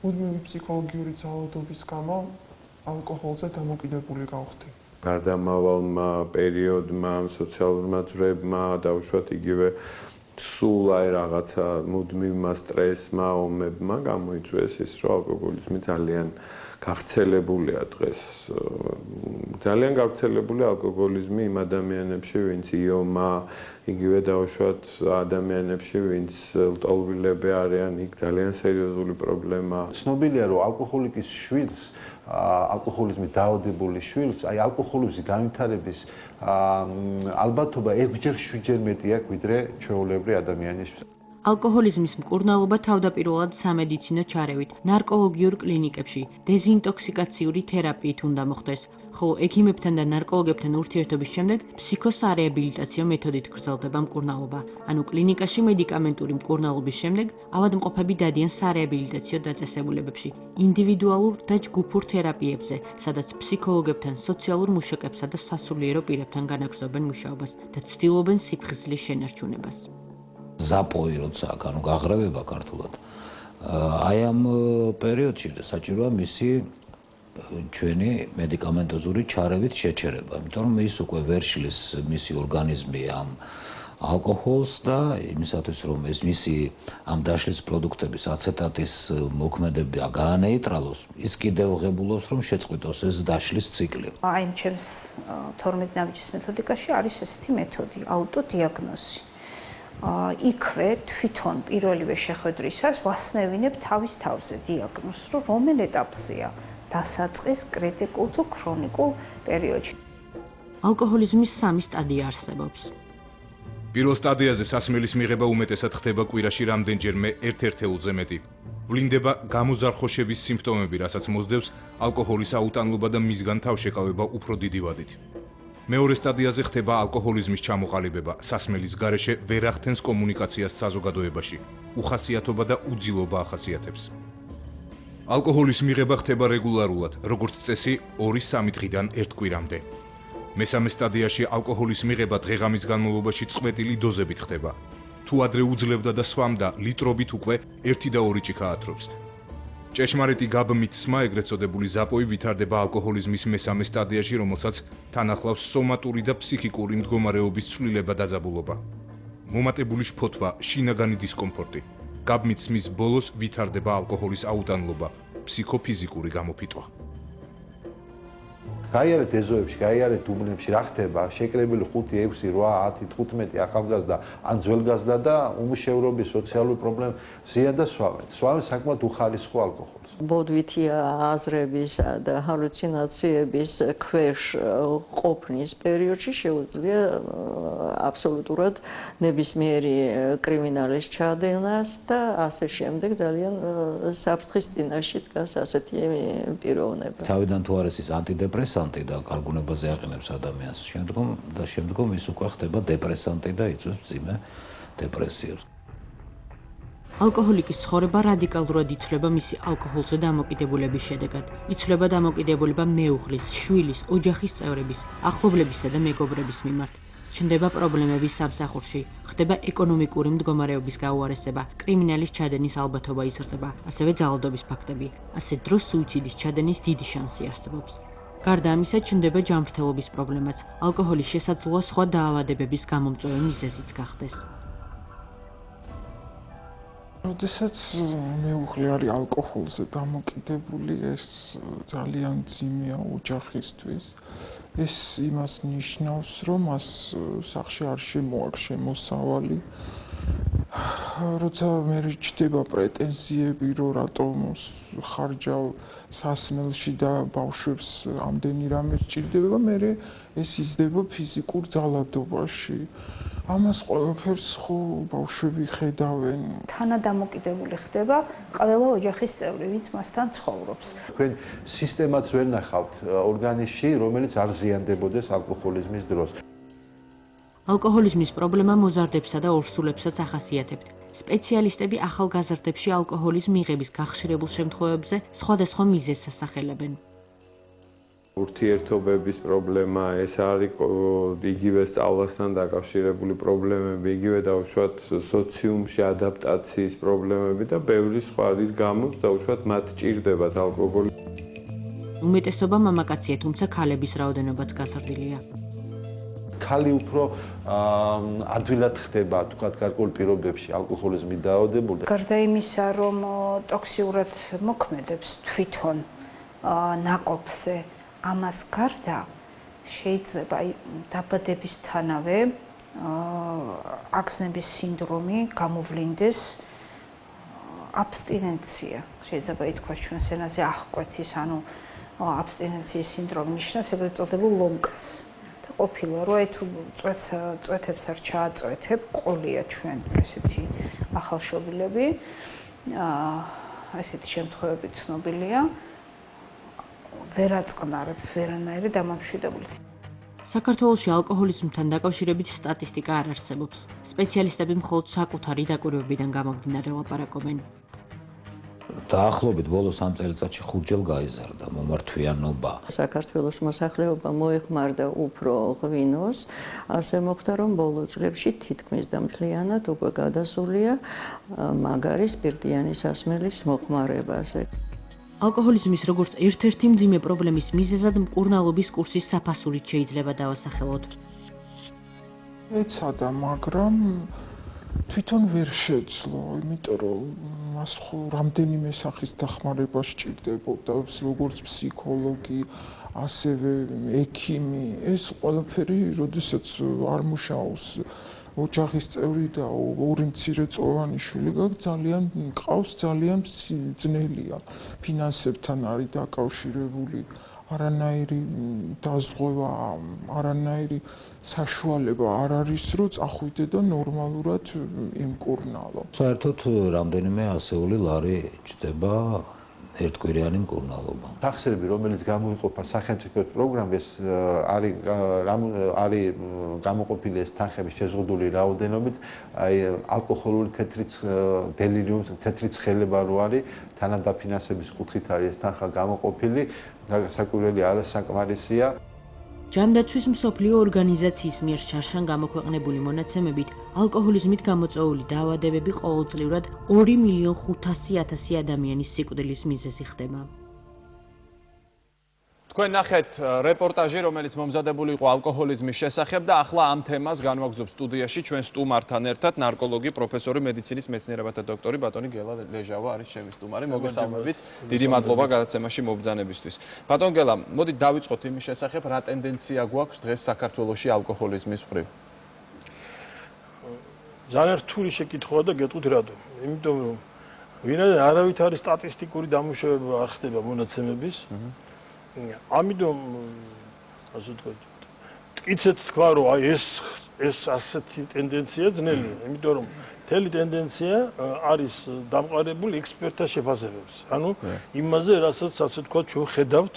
მუდმივი ფსიქოლოგიური ძალადობის გამო ალკოჰოლზე დამოკიდებული გავხდი. გარდამავალმა პერიოდმა, სოციალურმა ძვრებმა, დაუშვათ იგივე სულ აი რაღაცა მუდმივმა სტრესმა, ომებმა გამოიწვიეს ის, რომ ალკოჰოლიზმი ძალიან გავრცელებულია დღეს. ძალიან გავრცელებული ალკოჰოლიზმი იმ ადამიანებში, ვინც იომა, იგივე დაუშვათ ადამიანებში, ვინც ლტოლვილები არიან, იქ ძალიან სერიოზული პრობლემაა. ცნობილია, რომ ალკოჰოლიკის შვილს ალკოჰოლიზმით დაავადებული შვილს, აი ალკოჰოლიზმის განვითარების ალბათობა 6-7-ჯერ მეტი აქვს, ვიდრე ჩვეულებრივი ადამიანის. ალკოჰოლიზმის მკურნალობა თავდაპირველად სამედიცინო ჩარევით, ნარკოლოგიურ კლინიკებში, დეზინტოქსიკაციური თერაპიით უნდა მოხდეს, ხოლო ექიმებთან და ნარკოლოგებთან ურთიერთობის შემდეგ ფსიქოსარეაბილიტაციო მეთოდით გრძელდება მკურნალობა. ანუ კლინიკაში მედიკამენტური მკურნალობის შემდეგ ავადმყოფები დადიან სარეაბილიტაციო დაწესებულებებში, ინდივიდუალურ და ჯგუფურ თერაპიებზე, სადაც ფსიქოლოგებთან, სოციალურ მუშაკებსა და სასულიერო პირებთან განაგრძობენ მუშაობას და ცდილობენ სიფხიზლის შენარჩუნებას. ზაპოი როცა აქ, ანუ გაღრევება ქართულად. აი ამ პერიოდში საჭიროა მისი ჩვენი მედიკამენტოზური ჩარევით შეჩერება, იმიტომ რომ ის უკვე ვერ შლის მისი ორგანიზმი ამ ალკოჰოლს და იმისათვის რომ ეს მისი ამ დაშლის პროდუქტების აცეტატის მოქმედება გაანეიტრალოს, ის კიდევ ღებულობს რომ შეწყვიტოს ეს დაშლის ციკლი. აი ჩემს 12 ნაბიჯის მეთოდიკაში არის ესეთი მეთოდი, აუტოდიაგნოზი. იქვე თვითონ პირველივე შეხვედრისას ვასმევინებ თავის თავზე დიაგნოზს, რომ რომელ ეტაპზეა დასაწყის კრიტიკულ თუ ქრონიკულ პერიოდში. ალკოჰოლიზმის 3 სტადია არსებობს. პირველ სტადიაზე სასმელის მიღება უმეტესად ხდება კვირაში რამდენჯერმე ერთ-ერთეულზე მეტი. ვლინდება გამოზარხოშების სიმპტომები, რასაც მოსდევს ალკოჰოლის აუტანლობა და მისგან თავშეკავება უფრო დიდი ვადით. მეორე სტადიაზე ხდება ალკოჰოლიზმის ჩამოყალიბება, სასმელის გარეშე ვერ ახდენს კომუნიკაციას საზოგადოებაში, უხასიათობა და უძილობა ახასიათებს. ალკოჰოლის მიღება ხდება რეგულარულად, როგორც წესი 2-3 დღიდან 1 კვირამდე. მესამე სტადიაში ალკოჰოლის მიღება დღე-ღამის განმავლობაში წყვეტილი დოზებით ხდება. თუ ადრე უძლებდა და სვამდა, ლიტრობით უკვე 1 და 2 ჭიქა ათრობს. ჭეშმარიტი გაბმით სმა, ეგრეთ წოდებული ზაპოი, ვითარდება ალკოჰოლიზმის მესამე სტადიაში, რომელსაც თან ახლავს სომატური და ფსიქიკური მდგომარეობის ცვლილება და დაძაბულობა. მომატებული შფოთვა, შინაგანი დისკომფორტი. გაბმით სმის ბოლოს ვითარდება ალკოჰოლის აუტანლობა, ფსიქოფიზიკური გამოფიტვა. გაიარეთ ეზოებში, გაიარეთ დუბლებში, რა ხდება? შეკრებილი 5, 6, 8, 10, 15 ახალგაზრდა ან ძველგაზრდა და უმუშევრობის სოციალური პრობლემა ზიან და სვავენ საკმაოდ უხალისხო ალკოჰოლს. ბოდვითი აზრებისა და ჰალუცინაციების ქვეშ ყოფნის პერიოდში შეუძლია აბსოლუტურად ნებისმიერი კრიმინალის ჩადენას და ასე შემდეგ ძალიან საფრთხის წინაშე დგას ასეთი პიროვნება. თავიდან თუ არის ის ანტიდეპრესანტი და კარგუნებაზე აყენებს ადამიანს, შემდგომ ის უკვე ხდება დეპრესანტი და იწვევს მძიმე დეპრესიებს. ალკოჰოლიკის ცხოვრება რადიკალურად იცვლება მისი ალკოჰოლზე დამოკიდებულების შედეგად. იცვლება დამოკიდებულება მეუღლის, შვილის, ოჯახის წევრების, ახლობლებისა და მეგობრების მიმართ. ჩნდება პრობლემების სამსახურში, ხდება ეკონომიკური მდგომარეობის გაუარესება, კრიმინალის ჩადენის ალბათობა იზრდება, ასევე ძალადობის ფაქტები. ასეთ დროს სუიციდის ჩადენის დიდი შანსი არსებობს. გარდა ამისა, ჩნდება ჯანმრთელობის პრობლემაც. ალკოჰოლის შესაძლოა სხვა დაავადებების გამომწვევი მიზეზიც გახდეს. როდესაც მეუღლე არის ალკოჰოლზე დამოკიდებული, ეს ძალიან მძიმეა ოჯახისთვის. ეს იმას ნიშნავს, რომ მას სახში არ შემოაქვს შემოსავალი. როცა მე ჩდება პრეტენზიები, რომ რატომ ხარჯავ სასმელში და ბავშვებს ამდენი რამე სჭირდება, მე ეს იზრდება ფიზიკურ ძალადობაში. ამას ყველაფერს ხო ბავშვები ხედავენ. თანადამოკიდებული ხდება ყველა ოჯახის წევრი, ვინც მასთან ცხოვრობს. თქვენ სისტემაც ვერ ნახავთ ორგანიზმში, რომელიც არ ზიანდებოდეს ალკოჰოლიზმის დროს. ალკოჰოლიზმის პრობლემა მოზარდებსა და ორსულებსაც ახასიათებთ. სპეციალისტები ახალგაზრდებში ალკოჰოლის მიღების გახშირებულ შემთხვევებზე სხვადასხვა მიზეზს ასახელებენ. ურთიერთობების პრობლემა, ეს არის იგივე სწავლასთან დაკავშირებული პრობლემები, იგივე დაუშვათ სოციუმში ადაპტაციის პრობლემები და ბევრი სხვა არის გამოც დაუშვათ მათ ჭირდებათ ალკოჰოლი. უმეტესობა მამაკაცია, თუმცა ქალების რაოდენობაც გაზრდილია. ქალი უფრო ადვილად ხდება, თქვათ, გარკვეულ პირობებში ალკოჰოლიზმით დაავადებული. გარდა იმისა, რომ ტოქსიურად მოქმედებს თვითონ ნაყოფზე, ამას გარდა შეიძლება დაბადებისთანავე აგზნების სინდრომი გამოვლინდეს აბსტინენცია. შეიძლება ითქვას ჩვენს ენაზე აღკვეთის, ანუ აბსტინენციის სინდრომი ნიშნავს ეგრეთ წოდებულ ლომკას. და ყოფილა, რომ აი თუ წვეთებს არ ჩააწვეთებ, ყოლია ჩვენ ესეთი ახალშობილები. ესეთი შემთხვევები ცნობილია. ვერ აწყნარებთ ვერანაირი დამამშვიდებლით. საქართველოში ალკოჰოლიზმთან დაკავშირებით სტატისტიკა არ არსებობს. სპეციალისტები მხოლოდ საკუთარი დაკვირვებიდან გამომდინარე ლაპარაკობენ. დაახლოებით ბოლო 3 წელიწადში 5-ჯერ გაიზარდა მომართვიანობა. საქართველოს მოსახლეობა მოეხმარდა უფრო ღვინოს, ასე მოხდა, რომ ბოლო წლებში თითქმის და მთლიანად უკვე გადასულია მაგარი სპირტიანი სასმელის მოხმარებაზე. ალკოჰოლიზმის როგორც ერთ-ერთი მძიმე პრობლემის მიზეზად მკურნალობის კურსის საფასურით შეიძლება დავასახელოთ. ეცადა, მაგრამ თვითონ ვერ შეძლო, იმიტომ რომ მას ხო რამდენიმე სახის დახმარება სჭირდებოდა, როგორც ფსიქოლოგი, ასევე ექიმი. ეს ყველაფერი, როდესაც არ მუშაობს ოჯახის წევრი და ორი მცირეწლოვანი შვილი გაქვს, ძალიან ძნელია. ფინანსებთან არის დაკავშირებული, არანაირი დაზღვევა, არანაირი საშუალება არ არის, რომ წახვიდე და ნორმალურად იმკურნალო. საერთოდ რამდენიმე ასეული ლარი ჩდება ერთკვირიანი მკურნალობა. სახსრები, რომელიც გამოიყოფა სახელმწიფოს პროგრამას, არის გამოყოფილი ეს თანხები შეზღუდული რაოდენობით, აი ალკოჰოლური დელირიუმს, თეთრი ცხელება რო არის, თანადაფინანსების კუთხით არის ეს თანხა გამოყოფილი, საკვირველი არასაკმარისია. ჯანდაცვის მსოფლიო ორგანიზაციის მიერ შარშან გამოქვეყნებული მონაცემებით, ალკოჰოლიზმით გამოწვეული დაავადებები ყოველწლიურად 2.500.000 ადამიანის სიკვდილის მიზეზი ხდება. თქვენ ნახეთ რეპორტაჟი, რომელიც მომზადებული იყო ალკოჰოლიზმის შესახებ და ახლა ამ თემას განვაგრძობ სტუდიაში ჩვენ სტუმართან ერთად ნარკოლოგი, პროფესორი, მედიცინის მეცნიერებათა დოქტორი ბატონი გელა ლეჟავა არის ჩემი სტუმარი. მოგესალმებით. დიდი მადლობა გადაცემაში მობრძანებისთვის. ბატონ გელა, მოდით დავიწყოთ იმის შესახებ, რა ტენდენცია გვაქვს დღეს საქართველოში ალკოჰოლიზმის მხრივ. ძალიან რთული შეკითხვაა და გეტყვით რატომ. იმიტომ რომ ვინაიდან არავით არის სტატისტიკური დამუშავება არ ხდება მონაცემების. ამიტომ ასე ვთქვათ, მტკიცედ თქვა რომ აი ეს ასეთი ტენდენცია ძნელია, იმიტომ რომ მთელი ტენდენცია არის დამყარებული ექსპერტთა შეფასებებს. ანუ იმაზე, რასაც ასე ვთქვათ, ჩვენ ხედავთ,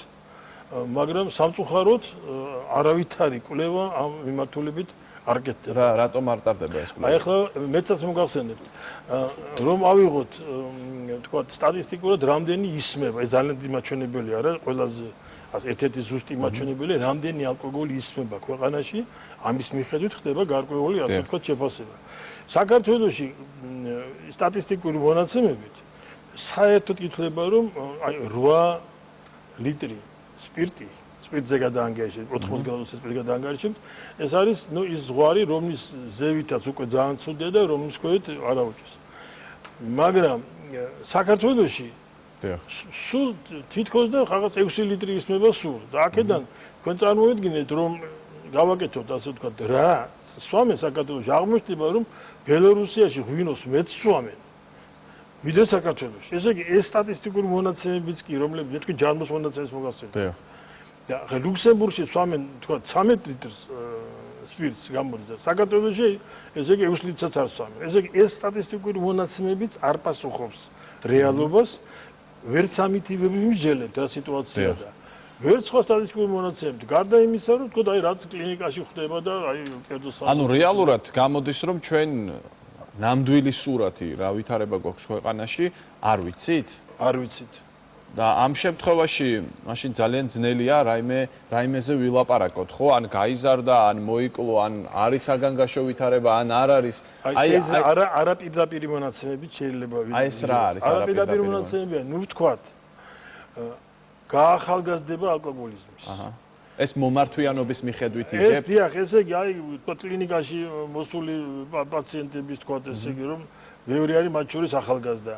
მაგრამ სამწუხაროდ არავითარი კვლევა ამ მიმართულებით არ გეტდება. რატომ არ ტარდება ეს კვლევა? აი ახლა მეცაც მოგახსენებთ, რომ ავიღოთ, ვთქვათ, სტატისტიკურად რამდენი ისმება, ეს ძალიან დიდი მაჩვენებელი არა, ყველაზე ერთ-ერთი ზუსტი მაჩვენებელი, რამდენი ალკოგოლი ისმება ქვეყანაში, ამის მიხედვით ხდება გარკვეული, ასე ვთქვათ, შეფასება. საქართველოში სტატისტიკური მონაცემებით საერთოდ ითვლება, რომ აი 8 ლიტრი სპირტი, სპირტზე გადაანგარიშებთ, 80 გრადუსზე სპირტი გადაანგარიშებთ, ეს არის, ის ზღვარი, რომლის ზევითაც უკვე ძალიან ცუდია და რომლის ქვევით არ აუჭეს. მაგრამ საქართველოში სულ თითქოს და რაღაც 6 ლიტრი ისმება სულ და აქედან თქვენ წარმოედგინეთ რომ გავაკეთოთ ასე ვთქვათ რა სვამენ საქართველოში აღმოჩნდება რომ ბელორუსიაში ღვინოს მეც სვამენ ვიდრე საქართველოში ესე იგი ეს სტატისტიკური მონაცემებიც კი რომლებიც თქვი ჯარმოს მონაცემებს მოგახსენებთ და ლუქსემბურგში სვამენ ვთქვათ 13 litrს სპირტს გამოდის საქართველოში ესე იგი 6 litrსაც არ სვამენ ესე იგი ეს სტატისტიკური მონაცემებიც არ პასუხობს რეალობას ვერც ამითივები ვიმსჯელებთ რა სიტუაცია და ვერც სხვა სტატისტიკური მონაცემებით გარდა იმისა რომ თქო აი რაც კლინიკაში ხდება და აი კერძო ანუ რეალურად გამოდის რომ ჩვენ ნამდვილი სურათი რა ვითარება გვაქვს ქვეყანაში არ ვიცით და ამ შემთხვევაში მაშინ ძალიან ძნელია რაიმეზე ვილაპარაკოთ ხო ან გაიზარდა ან მოიკლო ან არის საგანგაშო ვითარება ან არ არის აი არა პირდაპირ მონაცემებით შეიძლება აი ეს რა არის არა პირდაპირ მონაცემებია ნუ ვთქვათ გაახალგაზრდება ალკოგოლიზმის ეს მომართვიანობის მიხედვით იგებ ეს დიახ ესე იგი აი კლინიკაში მოსული პაციენტების თქვათ ესე იგი რომ მეორე არის მათ შორის ახალგაზრდა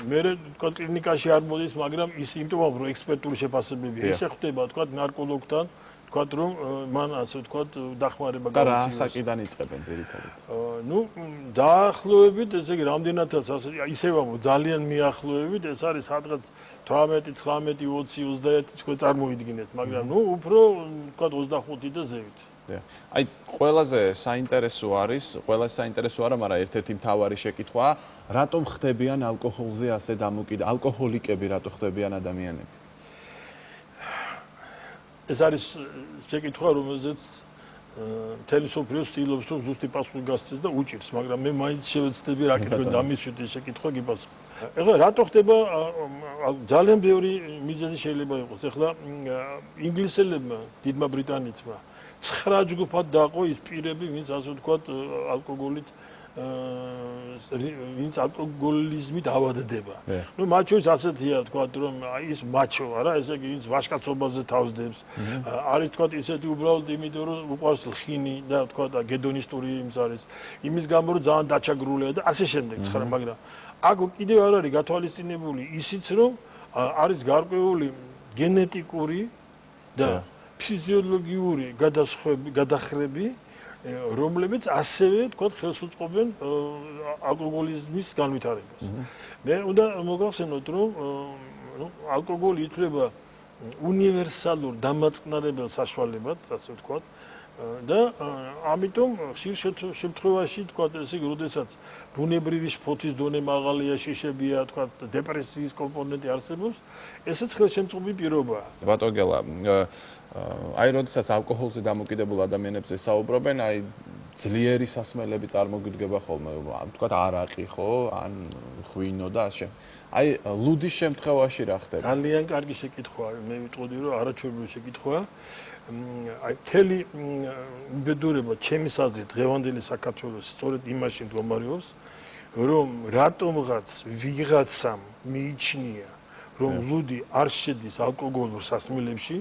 მე თქვა კლინიკაში არ მოდის, მაგრამ ის იმიტომ რომ ექსპერტული შეფასებებია. ისე ხდება თქვა ნარკოლოგთან, თქვა რომ მან ასე თქვა დახმარება და რა საკიდან იწყებენ ძირითადად. ნუ დაახლოებით ესე იგი რამდენადაც ისევ ძალიან მიახლოებით ეს არის სადღაც 18, 19, 20, 21 თქვა წარმოიდგინეთ, მაგრამ ნუ უფრო თქვა 25 და ზევით. აი ყველაზე საინტერესო არის, მაგრამ ერთ-ერთი მთავარი შეკითხვაა, რატომ ხდებიან ალკოჰოლზე ასე დამოკიდებული ალკოჰოლიკები რატო ხდებიან ადამიანები? ეს არის შეკითხვა, რომელზეც მთელი სოფლიო ცდილობს რომ ზუსტი პასუხი გასცეს და უჭირს, მაგრამ მე მაინც შევეცდები რა კითხვა დამისვით ეს შეკითხვა გიპასუხო. ეხლა რატო ხდება ძალიან ბევრი მიზეზი შეიძლება იყოს. ეხლა ინგლისელებმა, დიდმა ბრიტანეთმა 9 ჯგუფად დაყო ის პირები, ვინც ასე ვთქვათ, ალკოგოლით ვინც ალკოგოლიზმით ავადდება. ნუ მათ შორის ასეთია ვთქვათ, რომ ის მაჩო არა, ესე იგი ვინც ვაჟკაცობაზე თავს დებს. არის ვთქვათ ისეთი უბრალოდ იმიტომ რომ უყვარს ლხინი და ვთქვათ გედონისტური იმის არის. იმის გამო რომ ძალიან დაჩაგრულია და ასე შემდეგ 9, მაგრამ აქ კიდევ არ არის გათვალისწინებული ისიც რომ არის გარკვეული გენეტიკური და ფიზიოლოგიური გადახრები რომლებიც ასევე თქვათ ხელს უწყობენ ალკოგოლიზმის განვითარებას. მე უნდა მოგახსენოთ რომ ალკოგოლი ითვლება უნივერსალურ დამაწყნარებელ საშუალებად, ასე ვთქვათ, და ამიტომ ხშირ შემთხვევაში თქვათ ესე იგი, როდესაც ბუნებრივი შფოთის დონე მაღალია, შიშებია, თქვათ, დეპრესიის კომპონენტი არსებობს, ესეც ხელშემწყობი პირობაა. ბატონ გელა, აი როდესაც ალკოჰოლზე დამოკიდებულ ადამიანებზე საუბრობენ, აი ძლიერი სასმელები წარმოგიდგება ხოლმე, თქვათ არაყი ხო, ან ღვინო და ასე. აი ლუდის შემთხვევაში რა ხდება? ძალიან კარგი შეკითხვაა, მე ვიტყოდი რომ არაჩვეულებრივი შეკითხვაა. აი მთელი უბედურება ჩემის აზრით დღევანდელი საქართველოს სწორედ იმაში მდგომარეობს, რომ რატომღაც ვიღაცამ მიიჩნია, რომ ლუდი არ შედის ალკოგოლურ სასმელებში,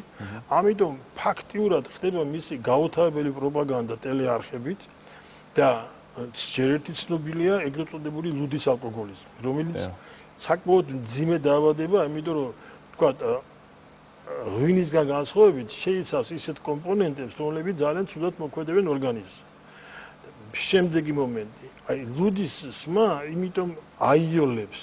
ამიტომ ფაქტიურად ხდება მისი გაუთავებელი პროპაგანდა ტელეარხებით და ჯერ ერთი ცნობილია ეგრეთ წოდებული ლუდის ალკოგოლიზმი, რომელიც საკმაოდ მძიმე დაავადება, ამიტომ რომ თქვა ღვინისგან განსხვავებით შეიცავს ისეთ კომპონენტებს, რომლებიც ძალიან ცუდად მოქმედებენ ორგანიზმს. შემდეგი მომენტი, აი ლუდის სმა იმიტომ აიოლებს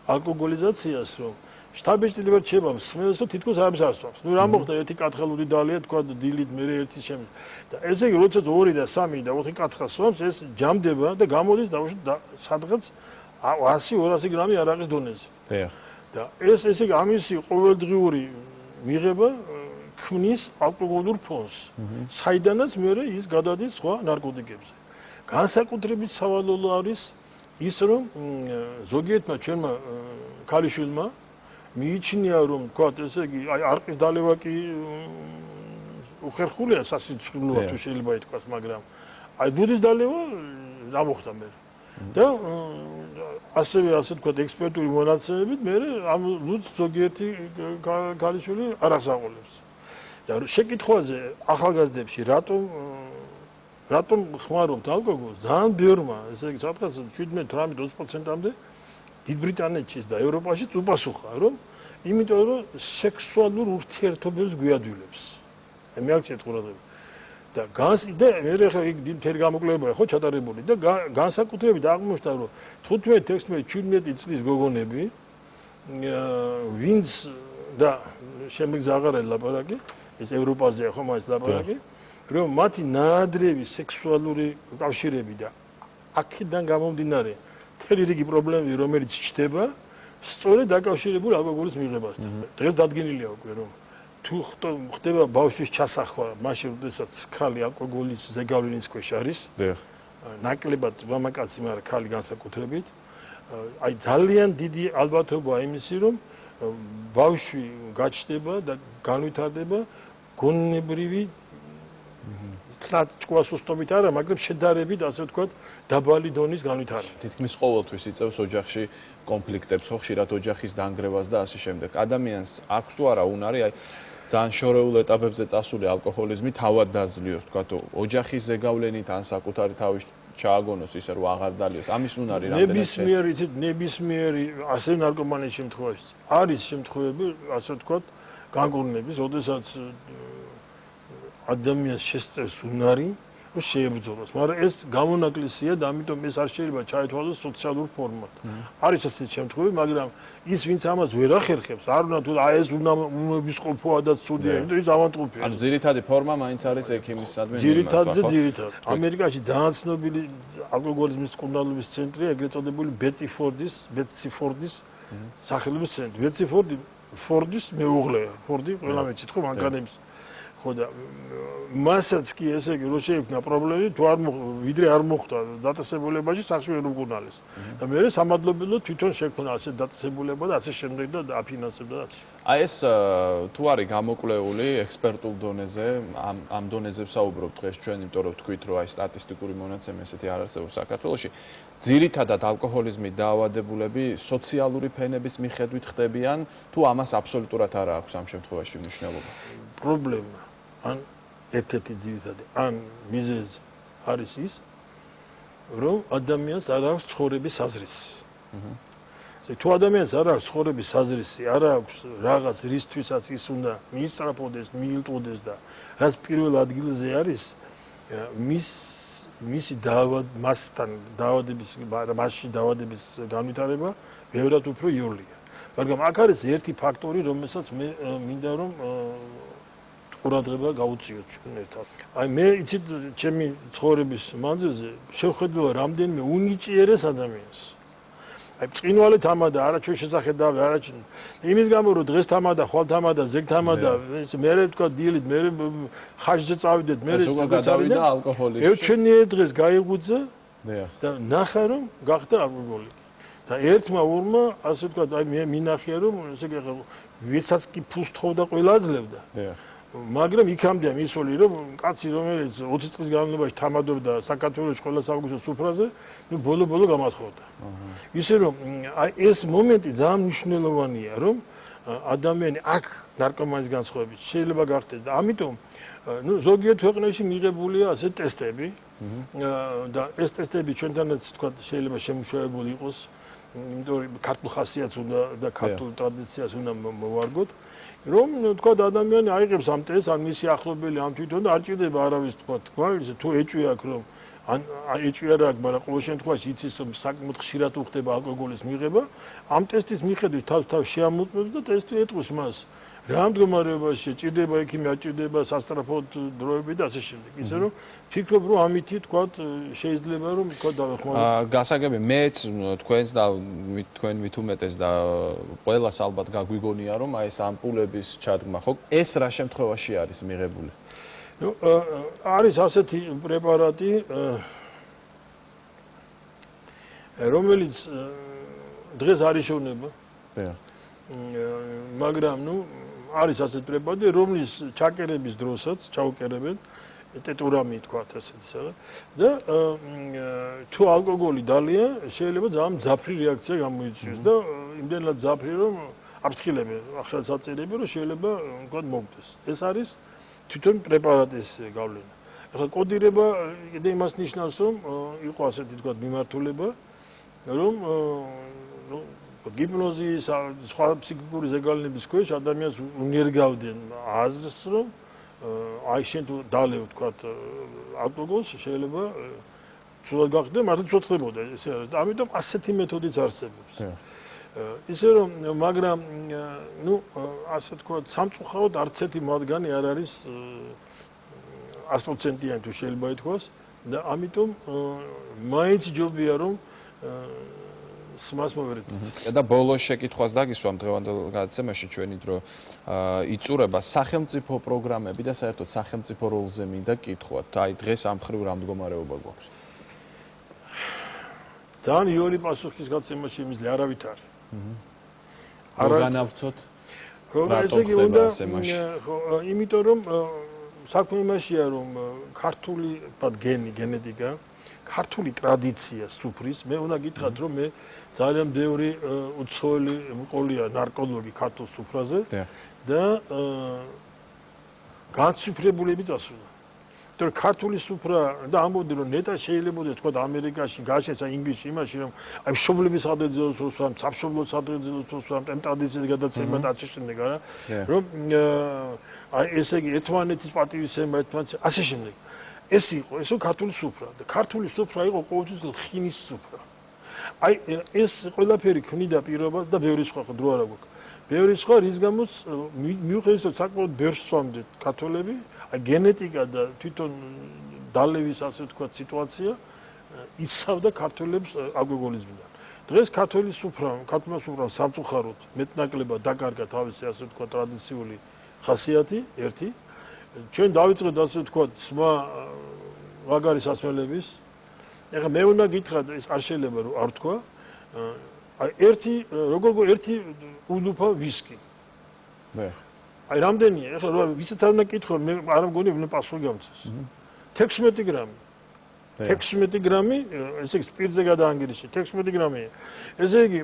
ალკოგოლიზაციას, რომ შთაბეჭდილება რჩება მსმენელს, რომ თითქოს არც არსვავს. ნუ რა მოხდა ერთი კათხელური დალია, თქვა დილით მე ერთის შემდეგ. და ესე იგი, როდესაც 2 და 3 და 4 კათხელს სვამს, ეს ჯამდება და გამოდის სადღაც 100-200 გრამი არაყის დონეზე. და ესე იგი, ამისი ყოველდღიური მიღება ქმნის ალკოგოლურ ფონს, საიდანაც მეორე ის გადადის სხვა ნარკოტიკებზე. განსაკუთრებით სავალალო არის ის, რომ ზოგიერთმა ჩვენმა ქალიშვილმა მიიჩნია, რომ თქვა ესე იგი, აი არყის დალევა კი უხერხულია სასიცოცხლოა თუ შეიძლება ითქვას, მაგრამ აი ლუდის დალევა რა მოხდა მე. და ასევე ასე თქვა ექსპერტული მონაცემებით მე ამ ლუდს ზოგიერთი ქალიშვილი არ აღსაყოლებს. და შეკითხვაზე ახალგაზრდებში რატომ ხმარობთ ალკოგოლს? ძალიან ბევრმა, ესე იგი, საფრთხეს 17-18%-მდე დიდ ბრიტანეთშიც და ევროპაშიც უპასუხა, რომ იმიტომ რომ სექსუალურ ურთიერთობებს გვიადვილებს. მე აქცია ყურადღება. და მე ხა იქ მთელი გამოკვლევებია ხო ჩატარებული და განსაკუთრებით აღმოჩნდა, რომ 15-16-17 წლის გოგონები ვინც და შემდეგ ზაღარელი ლაპარაკი, ეს ევროპაზეა ხო მას ლაპარაკი, რომ მათი ნაადრევი სექსუალური კავშირები და აქედან გამომდინარე მთელი რიგი პრობლემები, რომელიც ჩნდება, სწორედ დაკავშირებული ალკოგოლის მიღებასთან. დღეს დადგენილია უკვე, რომ თუ ხდება ბავშვის ჩასახვა, მაშინ როდესაც ქალი ალკოგოლის ზეგავლენის ქვეშ არის, ნაკლებად მამაკაცი, მაგრამ ქალი განსაკუთრებით, აი ძალიან დიდი ალბათობაა იმისი, რომ ბავშვი გაჩნდება და განვითარდება გონებრივი ჭკუასუსტობით არა, მაგრამ შედარებით, ასე ვთქვათ, დაბალი დონის განვითარება. თითქმის ყოველთვის იწევს ოჯახში კონფლიქტებს, ხო, ხშირად ოჯახის დანგრევას და ასე შემდეგ. ადამიანს აქვს თუ არა უნარი, აი ძალიან შორეულ ეტაპებზე წასული ალკოჰოლიზმი თავად დაძლიოს, ვთქვათ, ოჯახის ზეგავლენით ან საკუთარი თავის ჩააგონოს ისე რომ აღარ დალიოს. ამის უნარი რამდენად შეცდომა. ნებისმიერი ასე ნარკომანის შემთხვევაში არის შემთხვევები, ასე ვთქვათ, განგურნების, როდესაც ადამიანს შესწევს უნარი, რომ შეებრძოლოს, მაგრამ ეს გამონაკლისია და ამიტომ ეს არ შეიძლება ჩაითვალოს სოციალურ ფორმად. არის ასეთი შემთხვევები, მაგრამ ის ვინც ამას ვერ ახერხებს, არ უნდა თუ აი ეს უნების ყოფოა და ცუდია, იმიტომ ის ავანტყოფია. ანუ ძირითადი ფორმა მაინც არის ექიმისადმი. ძირითადად. ამერიკაში ძალიან ცნობილი ალკოგოლიზმის კურნალობის ცენტრია, ეგრეთ წოდებული ბეტსი ფორდის სახელობის ცენტრი. ბეტსი ფორდის მეუღლეა. ფორდი ყველა მეცით ხო მანქანების და მასაც კი ესე იგი რო შეექმნა პრობლემები თუ არ ვიდრე არ მოხდა დაწესებულებაში სახში ვერ უგუნალეს და მე სამადლობელო თვითონ შექმნა ასე დაწესებულება და ასე შემდეგ და აფინანსებდა და ასე. აი ეს თუ არის გამოკვლეული ექსპერტულ დონეზე ამ დონეზე ვსაუბრობ დღეს ჩვენ, იმიტომ რომ ვთქვით რომ აი სტატისტიკური მონაცემი ესეთი არ არსებობს საქართველოში. ძირითადად ალკოჰოლიზმით დაავადებულები სოციალური ფენების მიხედვით ხდებიან თუ ამას აბსოლუტურად არ აქვს ამ შემთხვევაში მნიშვნელობა? პრობლემა ან ერთ-ერთი ძირითადი ან მიზეზი არის ის, რომ ადამიანს არ აქვს ცხოვრების საზრისი. თუ ადამიანს არ აქვს ცხოვრების საზრისი, არ აქვს რაღაც რისთვისაც ის უნდა მიისწრაფოდეს, მიილტვოდეს და რაც პირველ ადგილზე არის, მისი მასთან დაავადების განვითარება ბევრად უფრო იოლია. მაგრამ აქ არის ერთი ფაქტორი, რომელსაც მე მინდა რომ ყურადღება გავუწიოთ ჩვენ ერთად. აი მე იცით ჩემი ცხოვრების მანძილზე შევხედვა რამდენიმე უნიჭიერეს ადამიანს. აი ბრწყინვალე თამადა, არა ჩვენ შესახედავი, არა იმის გამო რომ დღეს თამადა, ხვალ თამადა, ზეგ თამადა, მე ვთქვა დილით, მე ხაჟზე წავიდეთ, მე გადავიდა ალკოჰოლიზმში. ერთჩენიერ დღეს გაიღვიძა და ნახა რომ გახდა ალკოჰოლიკი. და ერთმა ორმა ასე ვთქვა, აი მე მინახია რომ ესე ვისაც კი ფულს თხოვდა, ყველა აძლევდა. მაგრამ იქამდე მისული რომ კაცი რომელიც 20 წლის განმავლობაში თამადობდა საქართველოს ყველა საუკეთესო სუფრაზე, ნუ ბოლო-ბოლო გამათხოვდა. ისე რომ აი ეს მომენტი ძალიან მნიშვნელოვანია, რომ ადამიანი აქ ნარკომანის განსხვავებით შეიძლება გახდეს და ამიტომ ნუ ზოგიერთ ქვეყნებში მიღებულია ასე ტესტები და ეს ტესტები ჩვენთანაც თქვა შეიძლება შემუშავებული იყოს, იმიტომ რომ ქართულ ხასიათს უნდა და ქართულ ტრადიციას უნდა მოვარგოთ, რომ თქვა ადამიანი აიღებს ამ ტესტს, ან მისი ახლობელი ამ თვითონ და არ ჭირდება არავის თქვა თუ ეჭვი აქვს რომ ან ეჭვი არ აქვს, მაგრამ ყოველ შემთხვევაში იცის რომ საკმაოდ ხშირად უხდება ალკოგოლის მიღება, ამ ტესტის მიხედვით თავს შეამოწმებს და ტესტი ეტყვის მას რა მდგომარეობაში ჭირდება ექიმი, არ ჭირდება სასწრაფოდ დროები და ასე შემდეგ. ისე რომ ფიქრობ რომ ამითი თქვა შეიძლება რომ თქვა დავეხმაროთ. გასაგები მეც თქვენს და თქვენ მით უმეტეს და ყველას ალბათ გაგვიგონია რომ აი ეს ამპულების ჩადგმა ხო ეს რა შემთხვევაში არის მიღებული? ნუ არის ასეთი პრეპარატი რომელიც დღეს არ იშოვნება. მაგრამ ნუ არის ასეთი პრეპარატი რომლის ჩაკერების დროსაც ჩაუკერებენ ტეტურამი თქვათ ასეთ რაღაც და თუ ალკოგოლი დალია შეიძლება ძალიან მძაფრი რეაქცია გამოიწვიოს და იმდენად მძაფრი რომ აფრთხილები ახალსაწერები რომ შეიძლება თქვათ მოგდეს. ეს არის თვითონ პრეპარატის გავლენა. ახლა კოდირება კიდე იმას ნიშნავს რომ იყო ასეთი თქვათ მიმართულება რომ გიპნოზის სხვა ფსიქიკური ზეგავლენების ქვეშ ადამიანს უნერგავდნენ აზრს რომ აი შენ თუ დალევ თქვათ ალკოგოლს შეიძლება ცუდად გახდე, მაგრამ ცოცხლებოდა ესე არის და ამიტომ ასეთი მეთოდიც არსებობს. ისე რომ მაგრამ ნუ ასე თქვათ სამწუხაროდ არც ერთი მათგანი არ არის 100%-იანი თუ შეიძლება ითქვას და ამიტომ მაინც ჯობია რომ სმას მოვერიდეთ. და ბოლოს შეკითხვას დაგისვამ დღევანდელ გადაცემაში ჩვენი დრო იწურება სახელმწიფო პროგრამები და საერთოდ სახელმწიფო როლზე მინდა კითხვათ. აი დღეს ამ ხრივ რა მდგომარეობა გვაქვს? ძალიან იოლი პასუხის გაცემა შემიძლია არავით არის. არა განავცოთ. ესე იგი უნდა იმიტომ რომ საქმე იმაშია რომ ქართული გენეტიკა ქართული ტრადიცია სუფრის მე უნდა გითხრათ რომ მე ძალიან ბევრი უცხოელი მყოლია ნარკოლოგი ქართულ სუფრაზე და განციფრებულები წასულა. იმიტომ რომ ქართული სუფრა და ამბობდი რომ ნეტა შეიძლება თქვა ამერიკაში, გაშეცა ინგლისში იმაში რომ აი მშობლების სადღეძელოს როსვამ, სამშობლოს სადღეძელოს როსვამ, ამ ტრადიციის გადაცემა და ასე შემდეგ არა რომ აი ესე იგი ერთმანეთის პატივისცემა ერთმანეთის ასე შემდეგ. ეს იყო ესო ქართული სუფრა და ქართული სუფრა იყო ყოველთვის ხინის სუფრა. აი ეს ყველაფერი ქმნიდა პირობას და ბევრი სხვა დრო არა გვაქვს. ბევრი სხვა რის გამოც მიუხედავად საკმაოდ ბევრს სვამდეთ ქართველები, აი გენეტიკა და თვითონ დალევის ასე ვთქვათ სიტუაცია იცავდა ქართველებს ალკოგოლიზმიდან. დღეს ქართული სუფრა, ქართულმა სუფრამ სამწუხაროდ მეტნაკლებად დაკარგა თავისი ასე ვთქვათ ტრადიციული ხასიათი ერთი ჩვენ დავიწყეთ ასე ვთქვათ სმა ვაგარი სასმელების. ეხლა მე უნდა გითხრათ ეს არ შეიძლება რომ არ თქვა. აი ერთი უდუფა ვისკი. აი რამდენია? ეხლა ვისაც არ უნდა კითხო, მე არ მგონი უნდა პასუხი გამწეს. 16 გრამი. 16 გრამი, ესე იგი სპირტზე გადაანგირიში 16 გრამია. ესე იგი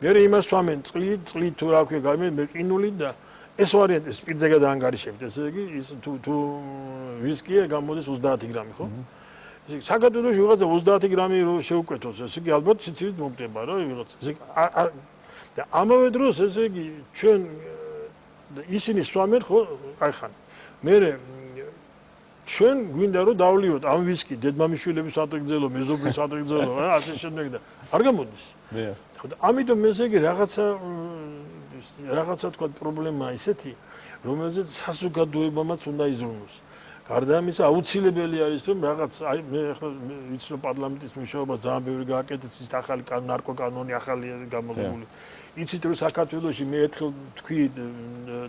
მე იმას ვამენ წყლით თუ რა ქვია მეყინული და ეს ვარიანტი სპირტზე გადაანგარიშებთ, ესე იგი ის თუ ვისკია გამოდის 30 გრამი, ხო? ესე იგი საქართველოში ვიღაცა 30 გრამი რო შეუკვეთოს, ესე იგი ალბათ სიცივით მომტება რა ვიღაცა. ესე იგი და ამავე დროს ესე იგი ჩვენ ისინი სვამენ ხო, აი ხან. მე ჩვენ გვინდა რომ დავლიოთ ამ ვისკი დედმამიშვილების ადრეგზელო, მეზობლის ადრეგზელო, ასე შემდეგ და არ გამოდის. ხო და ამიტომ ესე იგი რაღაცა თქვა პრობლემა ისეთი, რომელზეც საზოგადოებამაც უნდა იზრუნოს. გარდა ამისა, აუცილებელი არის რომ რაღაც აი მე ახლა ვიცი რომ პარლამენტის მუშაობა ძალიან ბევრი გააკეთეს, ის ახალი ნარკოკანონი ახალი გამოღებული. იცით რომ საქართველოში მე ერთხელ თქვი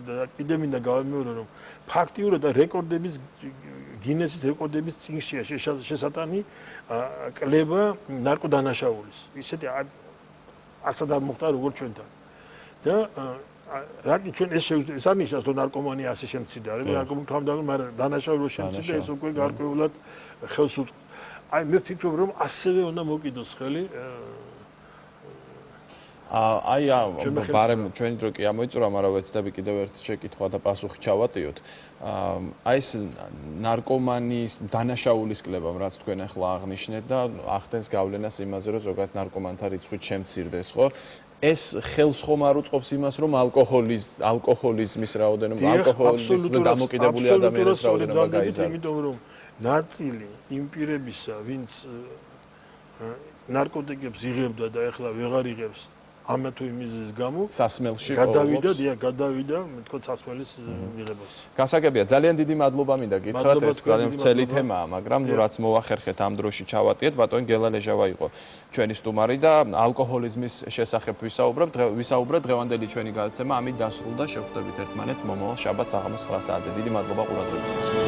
და კიდე მინდა გავემეორო რომ ფაქტიურად და რეკორდების გინესის რეკორდების წინშია შესატანი კლება ნარკოდანაშაულის. ისეთი არცად არ მოხდა როგორც ჩვენთან. და რაკი ჩვენ ეს არ ნიშნავს რომ ნარკომანია ასე შემცირდა არის ნარკომანი თამდაყოლ მაგრამ დანაშაული რო შემცირდა ეს უკვე გარკვეულად ხელს უწყობს აი მე ვფიქრობ რომ ასევე უნდა მოკიდოს ხელი აი ბარემ ჩვენი დრო კი ამოიწურა, მაგრამ ვეცდები კიდევ ერთ შეკითხვა და პასუხი ჩავატიოთ. აი ეს ნარკომანის დანაშაულის კლებამ, რაც თქვენ ახლა აღნიშნეთ და ახდენს გავლენას იმაზე, რომ ზოგადად ნარკომანთა რიცხვი შემცირდეს, ხო? ეს ხელს ხომ არ უწყობს იმას, რომ ალკოჰოლიზმის რაოდენობა, ალკოჰოლის დამოკიდებული ადამიანების რაოდენობა გაიზარდა. იმიტომ რომ ნაწილი იმ პირებისა, ვინც ნარკოტიკებს იღებდა და ახლა ვეღარ იღებს ამა თუ იმის გამო სასმელში გადავიდა თქო სასმელის მიღებას. გასაგებია, ძალიან დიდი მადლობა მინდა გითხრათ, ეს ძალიან ვრცელი თემაა, მაგრამ ნუ რაც მოვახერხეთ ამ დროში ჩავატიეთ, ბატონი გელა ლეჟავა იყო ჩვენი სტუმარი და ალკოჰოლიზმის შესახებ ვისაუბრეთ, დღევანდელი ჩვენი გადაცემა ამით დასრულდა, შევხვდებით ერთმანეთს მომავალ შაბათს საღამოს 9 საათზე. დიდი მადლობა ყურადღებისთვის.